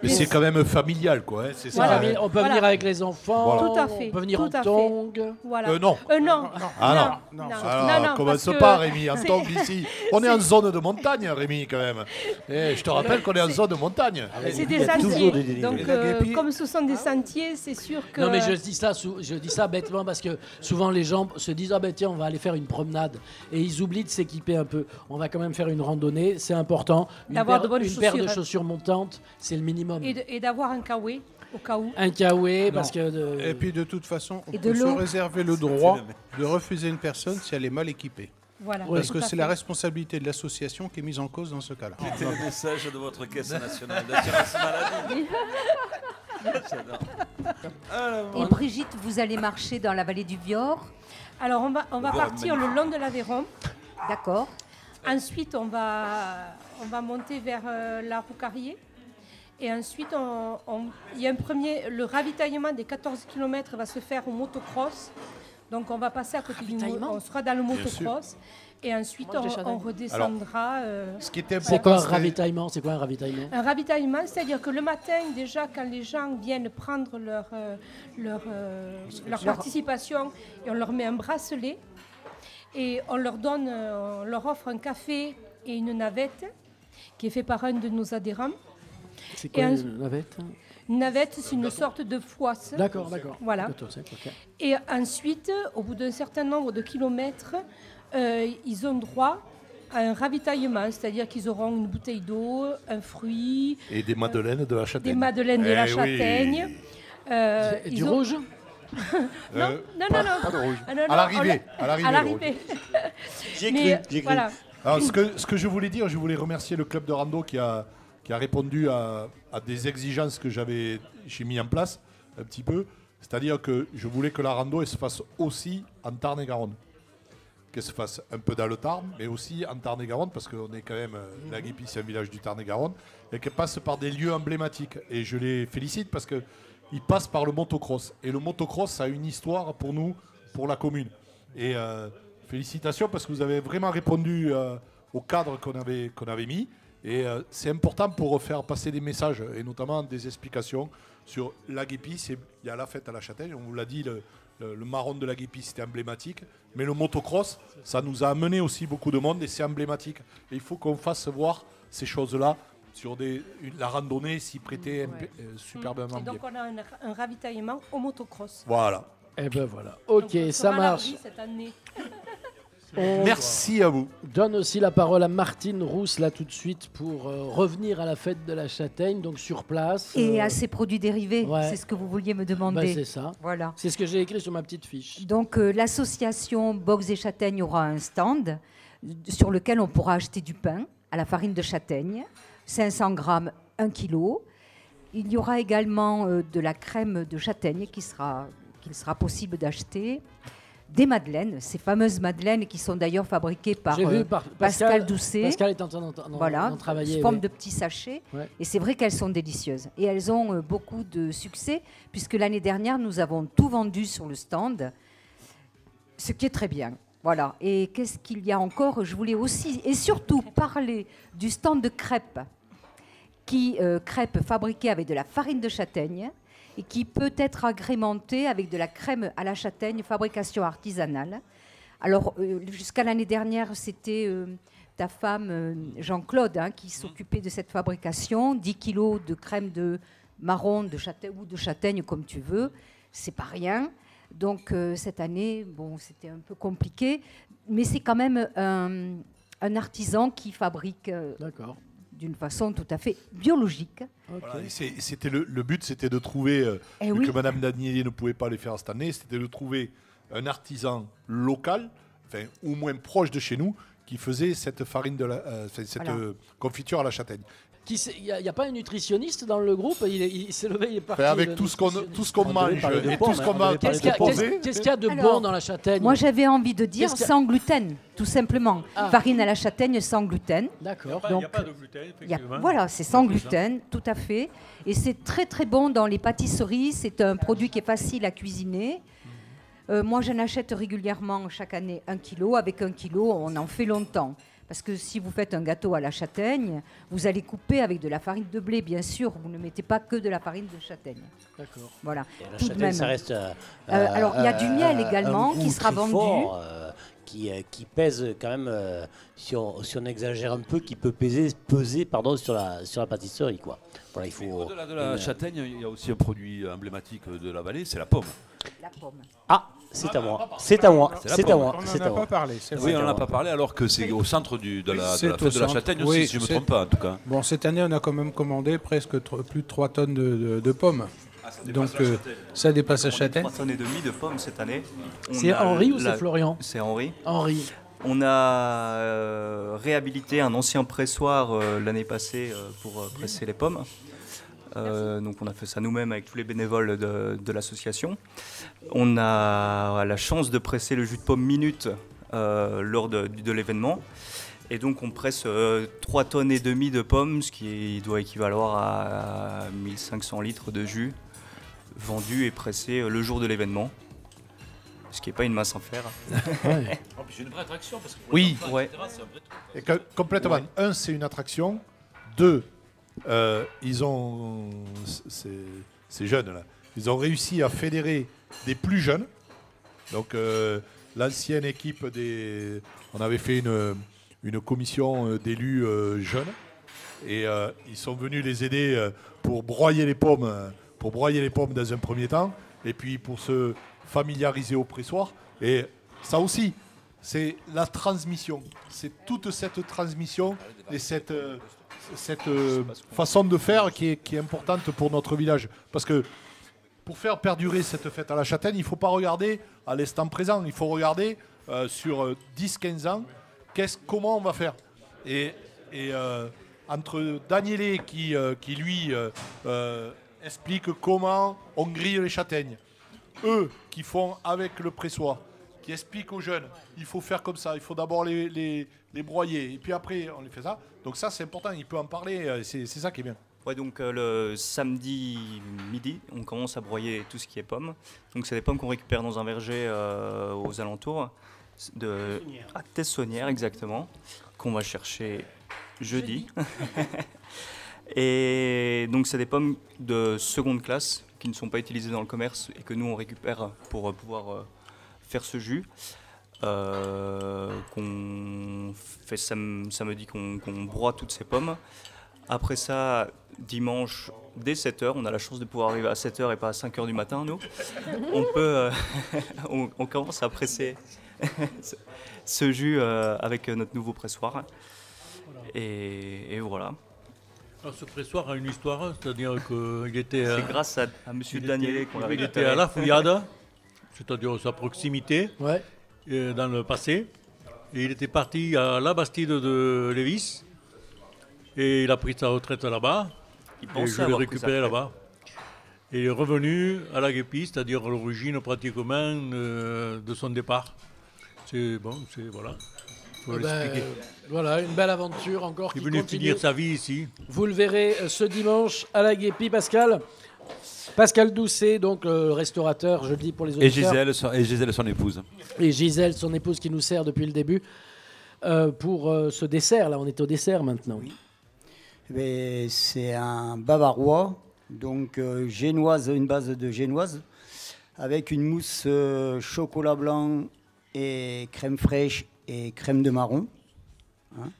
Mais c'est quand même familial, quoi. C'est ça. Voilà. On peut venir avec les enfants. Voilà. Tout à fait. On peut venir en Tout à fait. tongs. Voilà. Non. Non. Ah non. Alors, commence pas, Rémi. En c'est- tongs ici. On est en zone de montagne, Rémi, quand même. Et je te rappelle qu'on est en zone de montagne. C'est des sentiers. Donc, comme ce sont des sentiers, c'est sûr que... Non mais je dis ça bêtement parce que souvent les gens se disent ah ben tiens on va aller faire une promenade et ils oublient de s'équiper un peu. On va quand même faire une randonnée, c'est important. D'avoir de bonnes une paire de chaussures. chaussures montantes, c'est le minimum. Et d'avoir un kawaii, au cas où. Un kawaii parce Non. que... Et puis de toute façon, on Et de peut se l'eau. réserver le droit de refuser une personne si elle est mal équipée. Voilà. Parce que Tout à c'est fait. la responsabilité de l'association qui est mise en cause dans ce cas-là. C'était le message de votre caisse nationale d'assurance maladie. J'adore. Et Brigitte, vous allez marcher dans la vallée du Vior. Alors, on va Voir partir le long de l'Aveyron. D'accord. Ensuite, on va monter vers la Roucarrier. Et ensuite, il y a le ravitaillement des 14 km va se faire au motocross. Donc, on va passer à côté du on sera dans le motocross. Et ensuite, on redescendra. Ce qui était C'est quoi un ravitaillement? C'est quoi un ravitaillement? Un ravitaillement, c'est-à-dire que le matin, déjà, quand les gens viennent prendre leur participation, et on leur met un bracelet, et on leur offre un café et une navette, qui est fait par un de nos adhérents. C'est quoi Et une navette? Une navette, c'est une sorte de fouasse. D'accord. Voilà. Ok. Et ensuite, au bout d'un certain nombre de kilomètres, ils ont droit à un ravitaillement, c'est-à-dire qu'ils auront une bouteille d'eau, un fruit, Et des madeleines de la châtaigne. des madeleines de la Eh oui. châtaigne. Et du rouge? Non. Pas de rouge. Ah, non, À l'arrivée. À À l'arrivée. l'arrivée. J'ai Mais, cru. voilà. Alors, ce que je voulais dire, je voulais remercier le club de rando qui a répondu à des exigences que j'ai mis en place. un petit peu. C'est-à-dire que je voulais que la rando elle se fasse aussi en Tarn-et-Garonne. Qu'elle se fasse un peu dans le Tarn, mais aussi en Tarn-et-Garonne, parce qu'on est quand même, la Guépie, c'est un village du Tarn-et-Garonne, et qu'elle passe par des lieux emblématiques. Et je les félicite parce qu'ils passent par le motocross. Et le motocross, ça a une histoire pour nous, pour la commune. Et félicitations parce que vous avez vraiment répondu au cadre qu'on avait mis. Et c'est important pour faire passer des messages, et notamment des explications sur la Guépie. Il y a la fête à la Châtaigne, on vous l'a dit, le marron de la Guépie, c'était emblématique. Mais le motocross, ça nous a amené aussi beaucoup de monde et c'est emblématique. Et il faut qu'on fasse voir ces choses-là sur la randonnée s'y prêter superbement Et donc bien. on a un ravitaillement au motocross. Voilà. Et ben voilà. Ok, Donc, on ça sera marche. lardi cette année. Merci à vous. Donne aussi la parole à Martine Rousse là tout de suite pour revenir à la fête de la Châtaigne, donc sur place. Et à ses produits dérivés, ouais. c'est ce que vous vouliez me demander. Bah, c'est ça. Voilà. C'est ce que j'ai écrit sur ma petite fiche. Donc l'association Box et Châtaigne aura un stand sur lequel on pourra acheter du pain à la farine de châtaigne, 500 grammes, 1 kg. Il y aura également de la crème de châtaigne qu'il sera possible d'acheter. Des madeleines, ces fameuses madeleines qui sont d'ailleurs fabriquées par, J'ai vu Pascal Doucet. Pascal est en train d'en travailler. Sous forme oui. de petits sachets. Ouais. Et c'est vrai qu'elles sont délicieuses. Et elles ont beaucoup de succès, puisque l'année dernière, nous avons tout vendu sur le stand, ce qui est très bien. Voilà. Et qu'est-ce qu'il y a encore? Je voulais aussi et surtout parler du stand de crêpes, crêpes fabriquées avec de la farine de châtaigne, et qui peut être agrémenté avec de la crème à la châtaigne, fabrication artisanale. Alors, jusqu'à l'année dernière, c'était ta femme, Jean-Claude, qui s'occupait de cette fabrication. 10 kilos de crème de marron, de châtaigne ou de châtaigne, comme tu veux. C'est pas rien. Donc, cette année, bon, c'était un peu compliqué. Mais c'est quand même un artisan qui fabrique... D'accord. D'une façon tout à fait biologique. Voilà, c'était le but, c'était de trouver, vu oui. que Madame Danielier ne pouvait pas les faire cette année, c'était de trouver un artisan local, enfin, au moins proche de chez nous, qui faisait cette farine cette confiture à la châtaigne. Il n'y a pas un nutritionniste dans le groupe? Il s'est levé, il est parti. Enfin, avec tout ce qu'on mange et tout ce qu'on va proposer. Qu'est-ce qu'il y a de bon dans la châtaigne? Moi, j'avais envie de dire sans gluten, tout simplement. Farine à la châtaigne sans gluten. D'accord. Il n'y a pas de gluten, effectivement. Voilà, c'est sans gluten, tout à fait. Et c'est très très bon dans les pâtisseries. C'est un produit qui est facile à cuisiner. Moi, j'en achète régulièrement chaque année 1 kg. Avec 1 kg, on en fait longtemps. Parce que si vous faites un gâteau à la châtaigne, vous allez couper avec de la farine de blé, bien sûr. Vous ne mettez pas que de la farine de châtaigne. D'accord. Voilà. Et la Tout de châtaigne, même. ça reste. Alors, il y a du miel également qui sera vendu. Fort, qui pèse quand même, si on exagère un peu, qui peut peser sur la pâtisserie, quoi. Voilà, il faut. Au-delà de la châtaigne, il y a aussi un produit emblématique de la vallée, c'est la pomme. La pomme. Ah, c'est à moi. C'est à moi. C'est la C'est à pomme. moi. On C'est n'en à a moi. pas parlé. C'est Oui, vrai. on n'en a pas parlé alors que c'est au centre de la fête de la châtaigne aussi, Oui, si je ne me c'est- trompe pas en tout cas. Bon, cette année, on a quand même commandé presque plus de 3 tonnes de pommes. Donc, ça dépasse la châtaigne. 3 tonnes et demie de pommes cette année. C'est Henri ou c'est Florian? C'est Henri. Henri. On a réhabilité un ancien pressoir l'année passée pour presser les pommes. Donc on a fait ça nous-mêmes avec tous les bénévoles de l'association. On a la chance de presser le jus de pomme minute lors de l'événement. Et donc on presse 3 tonnes et demie de pommes, ce qui doit équivaloir à 1500 litres de jus vendus et pressés le jour de l'événement. Ce qui n'est pas une mince affaire. C'est une vraie attraction parce que Oui, ouais. c'est un vrai truc. Et complètement. Ouais. Un, c'est une attraction. Deux, ils ont ces jeunes là, ils ont réussi à fédérer des plus jeunes. Donc l'ancienne équipe on avait fait une commission d'élus jeunes et ils sont venus les aider pour broyer les pommes dans un premier temps et puis pour se familiariser au pressoir. Et ça aussi, c'est la transmission. C'est toute cette transmission et cette façon de faire qui est importante pour notre village. Parce que pour faire perdurer cette fête à la châtaigne, il ne faut pas regarder à l'instant présent. Il faut regarder sur 10-15 ans comment on va faire. Et entre Danielé qui lui expliquent comment on grille les châtaignes. Eux qui font avec le pressoir, qui expliquent aux jeunes, il faut faire comme ça, il faut d'abord les broyer, et puis après on les fait ça. Donc ça c'est important, il peut en parler, c'est ça qui est bien. Ouais, donc le samedi midi, on commence à broyer tout ce qui est pommes. Donc c'est des pommes qu'on récupère dans un verger aux alentours à Tessonnières exactement, qu'on va chercher jeudi. Et donc c'est des pommes de seconde classe qui ne sont pas utilisées dans le commerce et que nous on récupère pour pouvoir faire ce jus. Qu'on fait samedi, qu'on broie toutes ces pommes. Après ça, dimanche, dès 7h, on a la chance de pouvoir arriver à 7h et pas à 5h du matin, nous. On peut, on commence à presser ce jus avec notre nouveau pressoir. Et voilà. Alors, ce pressoir a une histoire, c'est-à-dire qu'il était... C'est grâce à M. Daniel qu'on l'a récupéré. Il était à La Fouillade, c'est-à-dire sa proximité, dans le passé. Et il était parti à la Bastide de Lévis. Et il a pris sa retraite là-bas. Et je l'ai récupéré là-bas. Et il est revenu à la Guépie, c'est-à-dire à l'origine pratiquement de son départ. C'est bon, c'est voilà. Voilà, une belle aventure encore. Il est venu finir sa vie ici. Vous le verrez ce dimanche à la Guépie, Pascal. Pascal Doucet, donc restaurateur, je le dis pour les auditeurs. Et Gisèle, son épouse. Et Gisèle, son épouse, qui nous sert depuis le début pour ce dessert. Là, on est au dessert maintenant. Oui. C'est un bavarois, donc génoise, une base de génoise, avec une mousse chocolat blanc et crème fraîche et crème de marron. Hein,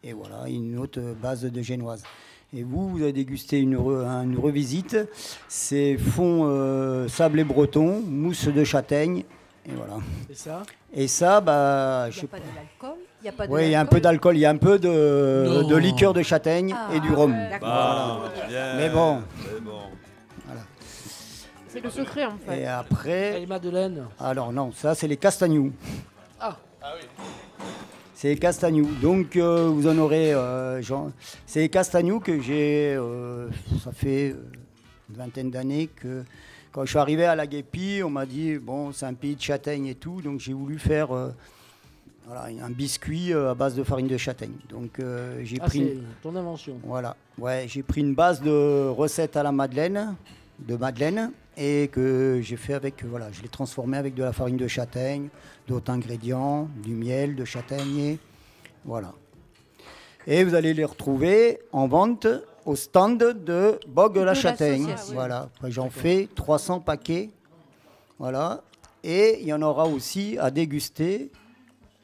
et voilà, une autre base de génoise. Et vous avez dégusté une revisite. C'est fond sablé breton, mousse de châtaigne. Et voilà. C'est ça. Et ça, bah, il n'y a pas de l'alcool. Oui, il y a un peu d'alcool, il y a un peu de liqueur de châtaigne et du rhum. Voilà. Mais bon. Voilà. C'est le secret en fait. Et après. Et Madeleine. Alors non, ça c'est les castagnous. Ah oui. C'est les castagnous. Donc vous en aurez. C'est les castagnous que j'ai. Ça fait une vingtaine d'années que. Quand je suis arrivé à la Guépie, on m'a dit bon, c'est un pays de châtaigne et tout, donc j'ai voulu faire. Voilà, un biscuit à base de farine de châtaigne. Donc j'ai pris c'est ton invention. Voilà, ouais, j'ai pris une base de recette à la Madeleine, et que j'ai fait avec, voilà, je l'ai transformé avec de la farine de châtaigne, d'autres ingrédients, du miel de châtaigne, voilà. Et vous allez les retrouver en vente au stand de Bogue-la-Châtaigne. Voilà, j'en fais 300 paquets, voilà, et il y en aura aussi à déguster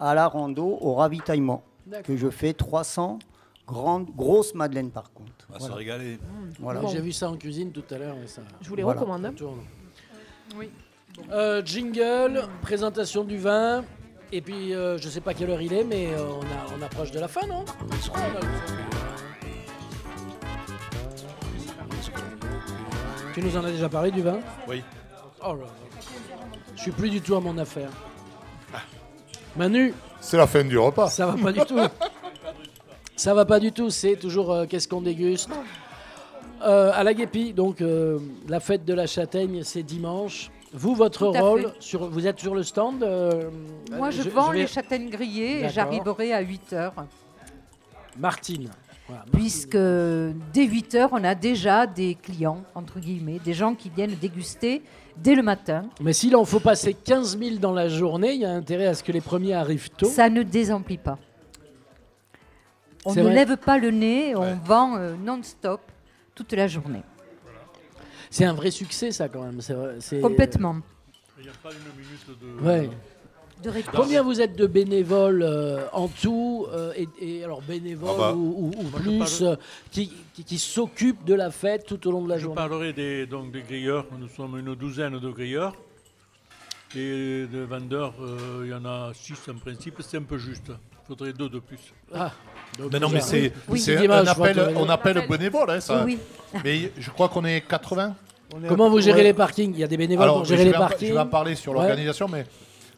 à la rando, au ravitaillement, que je fais 300 grosses madeleines par contre. On va se régaler. Voilà. J'ai vu ça en cuisine tout à l'heure. Je vous les recommande. Oui. Jingle, présentation du vin, et puis je ne sais pas quelle heure il est, mais on approche de la fin, non? Tu nous en as déjà parlé du vin? Oui. Oh là là. Je suis plus du tout à mon affaire. Manu. C'est la fin du repas. Ça va pas du tout. Ça va pas du tout. C'est toujours qu'est-ce qu'on déguste. À la Guépie, donc la fête de la châtaigne, c'est dimanche. Vous, votre rôle, vous êtes sur le stand Moi, je vends les châtaignes grillées et j'arriverai à 8h. Martine. Voilà, puisque dès 8h, on a déjà des clients, entre guillemets, des gens qui viennent déguster dès le matin. Mais s'il en faut passer 15 000 dans la journée, il y a intérêt à ce que les premiers arrivent tôt. Ça ne désemplit pas. On ne lève pas le nez, on vend non-stop toute la journée. C'est un vrai succès, ça, quand même. Complètement. Il n'y a pas une minute de... Ouais. Combien vous êtes de bénévoles en tout et alors bénévoles ou plus qui s'occupent de la fête tout au long de la journée? Je parlerai des grilleurs. Nous sommes une douzaine de grilleurs. Et de vendeurs, il y en a 6 en principe. C'est un peu juste. Il faudrait 2 de plus. Ah, mais non, mais c'est un appel, on appelle bénévole. Hein, ça. Oui. Mais je crois qu'on est 80. Comment vous gérez les parkings? Il y a des bénévoles pour gérer les parkings. Je vais en parler sur l'organisation, mais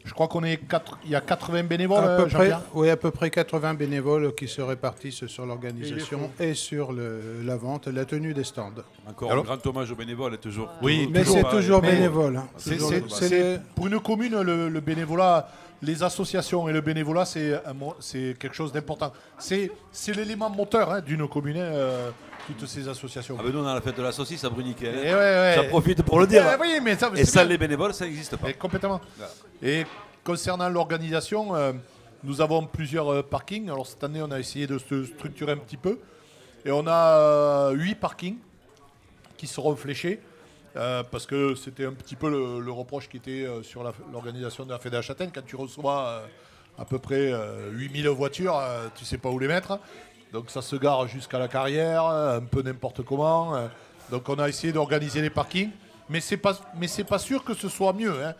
Je crois il y a 80 bénévoles, à peu près, Jean-Pierre. oui, à peu près 80 bénévoles qui se répartissent sur l'organisation et sur la vente, la tenue des stands. Encore un grand hommage aux bénévoles est toujours. Oui, mais c'est toujours bénévole. hein. Pour une commune, le bénévolat, les associations et le bénévolat, c'est quelque chose d'important. C'est l'élément moteur d'une commune, toutes ces associations. Ah ben nous, on a la fête de la saucisse à Bruniquet. Et ouais. J'en profite pour le dire. Oui, mais ça, et ça, les bénévoles, ça n'existe pas. Et complètement. Et concernant l'organisation, nous avons plusieurs parkings. Alors cette année, on a essayé de se structurer un petit peu. Et on a 8 parkings qui seront fléchés. Parce que c'était un petit peu le reproche qui était sur l'organisation de la fête de la Châtaigne. Quand tu reçois à peu près 8000 voitures, tu ne sais pas où les mettre. Donc ça se gare jusqu'à la carrière, un peu n'importe comment. Donc on a essayé d'organiser les parkings. Mais c'est pas sûr que ce soit mieux. Hein.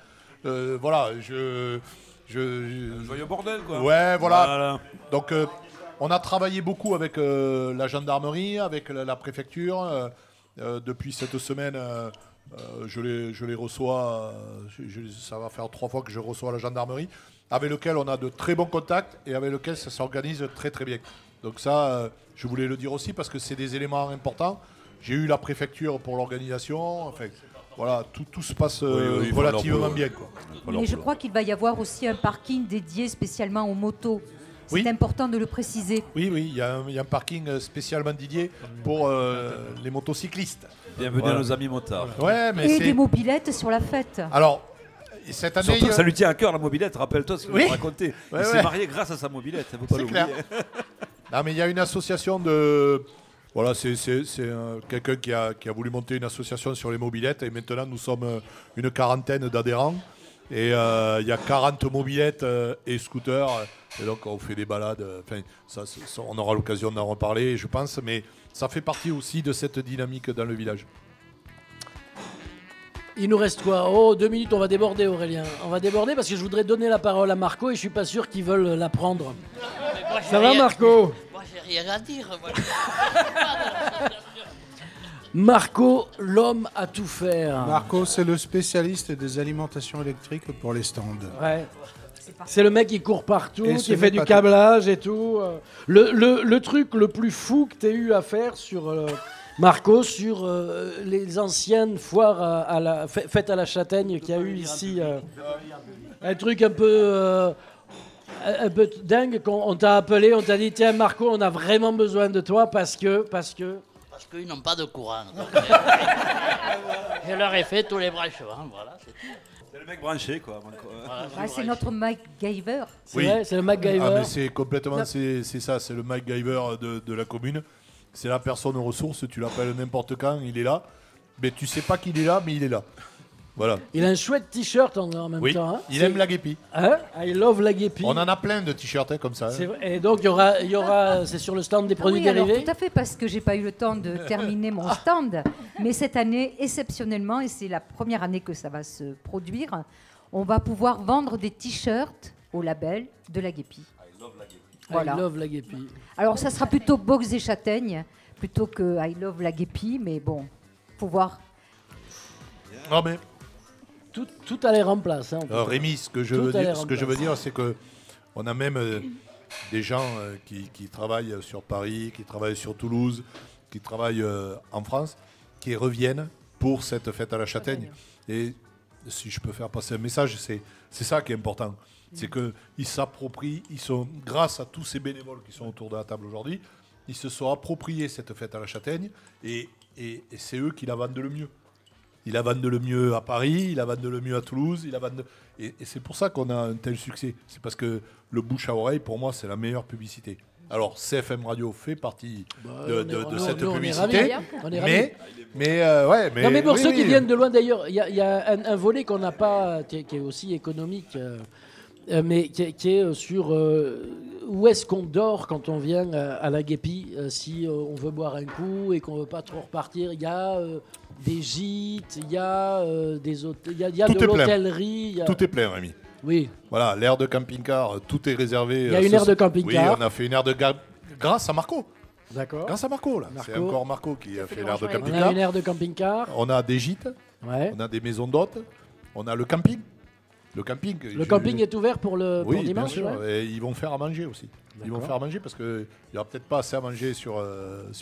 Voilà, Joyeux bordel, quoi. Ouais, voilà. Donc on a travaillé beaucoup avec la gendarmerie, avec la préfecture. Depuis cette semaine, je les reçois. Ça va faire 3 fois que je reçois la gendarmerie, avec lequel on a de très bons contacts et avec lequel ça s'organise très très bien. Donc ça, je voulais le dire aussi parce que c'est des éléments importants. J'ai eu la préfecture pour l'organisation. Enfin, voilà, tout se passe relativement bien, quoi. Mais je crois qu'il va y avoir aussi un parking dédié spécialement aux motos. C'est important de le préciser. Oui, il y a un parking spécialement dédié pour les motocyclistes. Bienvenue à nos amis motards. Ouais, mais et des mobilettes sur la fête. Alors, cette année... Surtout, ça lui tient à cœur, la mobilette. Rappelle-toi ce que vous racontez. Ouais, il s'est marié grâce à sa mobilette. Il ne faut pas l'oublier. Non, mais il y a une association de... Voilà, c'est quelqu'un qui a voulu monter une association sur les mobilettes. Et maintenant, nous sommes une quarantaine d'adhérents. Et il y a 40 mobilettes et scooters. Et donc, on fait des balades. Enfin, on aura l'occasion d'en reparler, je pense. Mais ça fait partie aussi de cette dynamique dans le village. Il nous reste quoi? Oh, 2 minutes, on va déborder, Aurélien. On va déborder parce que je voudrais donner la parole à Marco et je suis pas sûr qu'ils veulent la prendre. Ça va, Marco? Moi, j'ai rien à dire. Moi. Marco, l'homme à tout faire. Marco, c'est le spécialiste des alimentations électriques pour les stands. Ouais. C'est le mec qui court partout, Et qui fait du câblage et tout. Le truc le plus fou que tu as eu à faire sur Marco, sur les anciennes foires fêtes à la Châtaigne qu'il y a eu ici. Un truc un peu dingue. On t'a appelé, on t'a dit tiens Marco, on a vraiment besoin de toi parce que qu'ils n'ont pas de courant. Donc, je leur ai fait tous les branchements, voilà, c'est tout. C'est le mec branché, quoi. Voilà, c'est notre MacGyver. Oui, c'est le MacGyver. Ah, mais c'est complètement, c'est ça, c'est le MacGyver de la commune. C'est la personne aux ressources, tu l'appelles n'importe quand, il est là. Mais tu sais pas qu'il est là, mais il est là. Voilà. Il a un chouette t-shirt en même temps. Hein. Il aime la guépie. Hein, I love la guépie. On en a plein de t-shirts comme ça. Hein. Et donc il y aura c'est sur le stand des produits dérivés. Alors, tout à fait, parce que j'ai pas eu le temps de terminer mon stand. Mais cette année, exceptionnellement, et c'est la première année que ça va se produire, on va pouvoir vendre des t-shirts au label de la guépie. Voilà. I love la guépie. Alors ça sera plutôt box des châtaignes plutôt que I love la guépie, mais bon, faut voir. Non mais tout a l'air en place. Hein, Rémi, ce que je veux dire, c'est que on a même des gens qui travaillent sur Paris, qui travaillent sur Toulouse, qui travaillent en France, qui reviennent pour cette fête à la Châtaigne. Et si je peux faire passer un message, c'est ça qui est important. C'est qu'ils s'approprient, grâce à tous ces bénévoles qui sont autour de la table aujourd'hui, ils se sont appropriés cette fête à la Châtaigne et c'est eux qui la vendent le mieux. Ils la vendent le mieux à Paris, ils la vendent le mieux à Toulouse, et c'est pour ça qu'on a un tel succès. C'est parce que le bouche à oreille, pour moi, c'est la meilleure publicité. Alors, CFM Radio fait partie de cette publicité. Mais pour ceux qui viennent de loin, d'ailleurs, il y a un volet qu'on n'a pas, qui est aussi économique, mais qui est sur où est-ce qu'on dort quand on vient à la guépie, si on veut boire un coup et qu'on veut pas trop repartir. Il y a des gîtes, il y a des hôtels, il y a de l'hôtellerie. Tout est plein, Rémi. Oui. Voilà, l'aire de camping-car, tout est réservé. Il y a une aire de camping-car. Oui, on a fait une aire de grâce à Marco. D'accord. Grâce à Marco, là. C'est encore Marco qui a fait l'aire de camping-car. On a une aire de camping-car. On a des gîtes. Ouais. On a des maisons d'hôtes. On a le camping. Le camping. Le camping est ouvert pour oui, dimanche. bien sûr. Ouais. Et ils vont faire à manger aussi. Ils vont faire à manger parce qu'il n'y aura peut-être pas assez à manger sur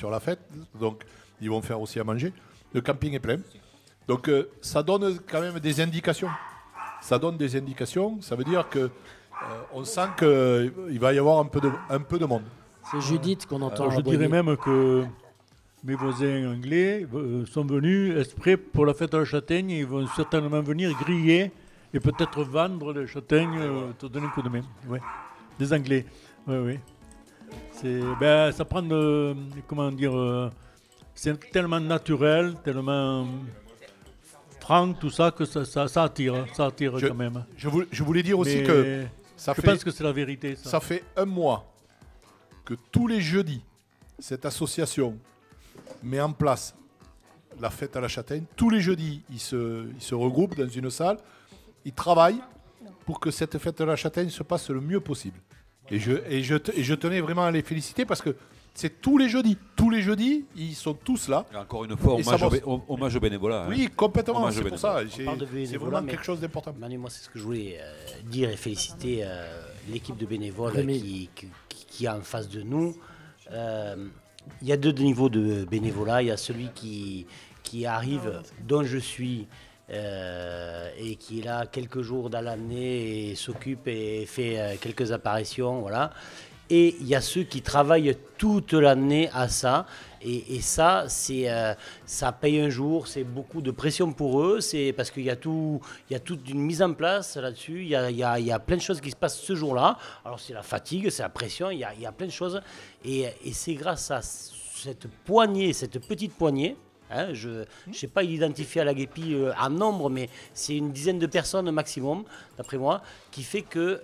la fête. Donc, ils vont faire aussi à manger. Le camping est plein. Donc, ça donne quand même des indications. Ça donne des indications. Ça veut dire que on sent qu'il va y avoir un peu de monde. C'est Judith qu'on entend. Je dirais même que mes voisins anglais sont venus exprès pour la fête à la châtaigne. Ils vont certainement venir griller et peut-être vendre les châtaignes, te donner un coup de main. Ouais. Des Anglais. Oui. Ça prend comment dire, c'est tellement naturel, tellement franc, tout ça, que ça attire quand même. Je voulais dire aussi que je pense que c'est la vérité. Ça fait un mois que tous les jeudis, cette association met en place la fête à la châtaigne. Tous les jeudis, ils se regroupent dans une salle, ils travaillent pour que cette fête à la châtaigne se passe le mieux possible. Et je tenais vraiment à les féliciter parce que c'est tous les jeudis. Tous les jeudis, ils sont tous là. Et encore une fois, hommage au bénévolat. Oui, complètement. Hommage C'est au pour ça. C'est vraiment quelque chose d'important. Manu, moi, c'est ce que je voulais dire et féliciter l'équipe de bénévoles qui est en face de nous. Il y a deux niveaux de bénévolat. Il y a celui qui arrive, dont je suis, et qui est là quelques jours dans l'année et s'occupe et fait quelques apparitions, voilà. Et il y a ceux qui travaillent toute l'année à ça. Et ça, ça paye un jour, c'est beaucoup de pression pour eux, c'est parce qu'il y a toute une mise en place là-dessus, il y a plein de choses qui se passent ce jour-là. Alors c'est la fatigue, c'est la pression, il y a plein de choses. Et c'est grâce à cette petite poignée, hein, je ne sais pas l'identifier à la guépille en nombre, mais c'est une dizaine de personnes maximum, d'après moi, qui fait que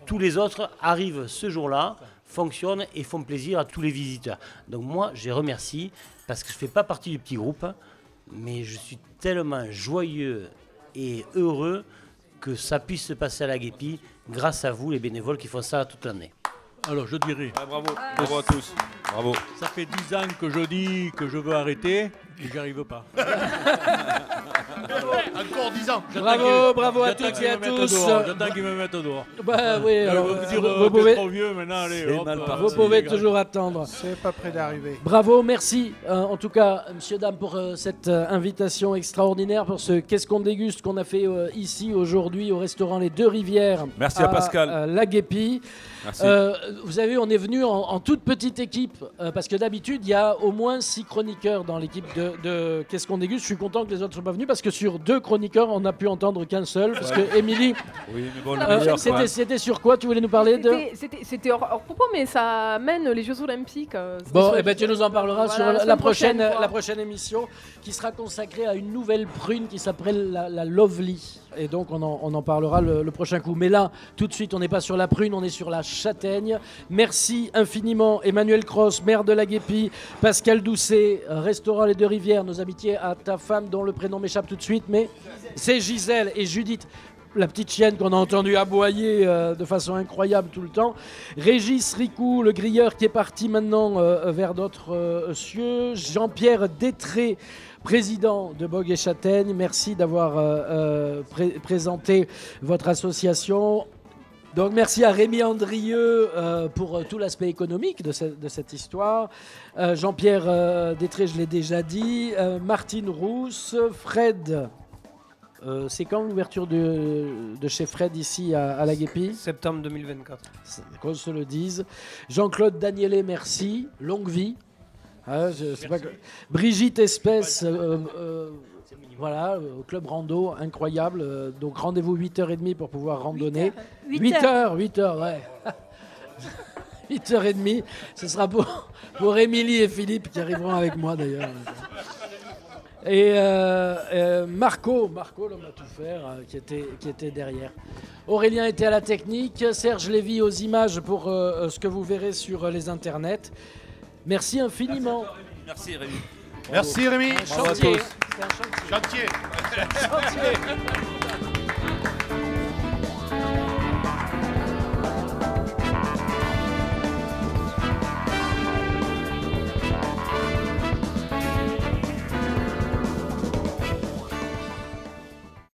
tous les autres arrivent ce jour-là, fonctionnent et font plaisir à tous les visiteurs. Donc moi, je les remercie parce que je ne fais pas partie du petit groupe, mais je suis tellement joyeux et heureux que ça puisse se passer à la guépille grâce à vous, les bénévoles qui font ça toute l'année. Alors je dirais... Bravo à tous. Bravo. Ça fait 10 ans que je dis que je veux arrêter et j'y arrive pas. Encore 10 ans. Bravo à toutes et à tous. J'attends qu'ils me mettent dehors. Bah oui, alors vous pouvez... trop vieux maintenant, allez. Vous pouvez toujours attendre. C'est pas près d'arriver. Bravo, merci en tout cas, monsieur, dame, pour cette invitation extraordinaire, pour ce Qu'est-ce qu'on déguste qu'on a fait ici aujourd'hui au restaurant Les Deux Rivières. Merci à Pascal. La Guépille. Merci. Vous avez vu, on est venu en toute petite équipe parce que d'habitude, il y a au moins 6 chroniqueurs dans l'équipe de Qu'est-ce qu'on déguste. Je suis content que les autres ne soient pas venus parce que sur 2 chroniqueurs, on n'a pu entendre qu'un seul. Parce que Émilie, oui, mais bon, le meilleur, c'était sur quoi? Tu voulais nous parler de... C'était hors propos, mais ça mène les Jeux Olympiques. Bon, et ben tu nous en parleras sur la prochaine émission qui sera consacrée à une nouvelle prune qui s'appelle la Lovely. Et donc on en parlera le prochain coup. Mais là, tout de suite, on n'est pas sur la prune, on est sur la châtaigne. Merci infiniment Emmanuel Cross, maire de la Guépille, Pascal Doucet, restaurant Les Deux Rivières, nos amitiés à ta femme dont le prénom m'échappe tout de suite, mais c'est Gisèle et Judith, la petite chienne qu'on a entendu aboyer de façon incroyable tout le temps. Régis Ricou, le grilleur qui est parti maintenant vers d'autres cieux. Jean-Pierre Détré, président de Bogue et Châtaigne, merci d'avoir présenté votre association. Donc merci à Rémi Andrieux pour tout l'aspect économique de cette histoire. Jean-Pierre Détré, je l'ai déjà dit. Martine Rousse, Fred. C'est quand l'ouverture de chez Fred ici à la Guépille? Septembre 2024. Qu'on se le dise. Jean-Claude Danielé, merci. Longue vie. Brigitte Espèce, voilà, au club rando, incroyable. Donc rendez-vous 8h30 pour pouvoir randonner. 8h, ouais. 8h30. Ce sera pour Émilie et Philippe qui arriveront avec moi d'ailleurs. Et Marco, l'homme à tout faire, qui était derrière. Aurélien était à la technique. Serge Lévy aux images pour ce que vous verrez sur les internets. Merci infiniment. Merci Rémi. Merci Rémi. Chantier. Chantier.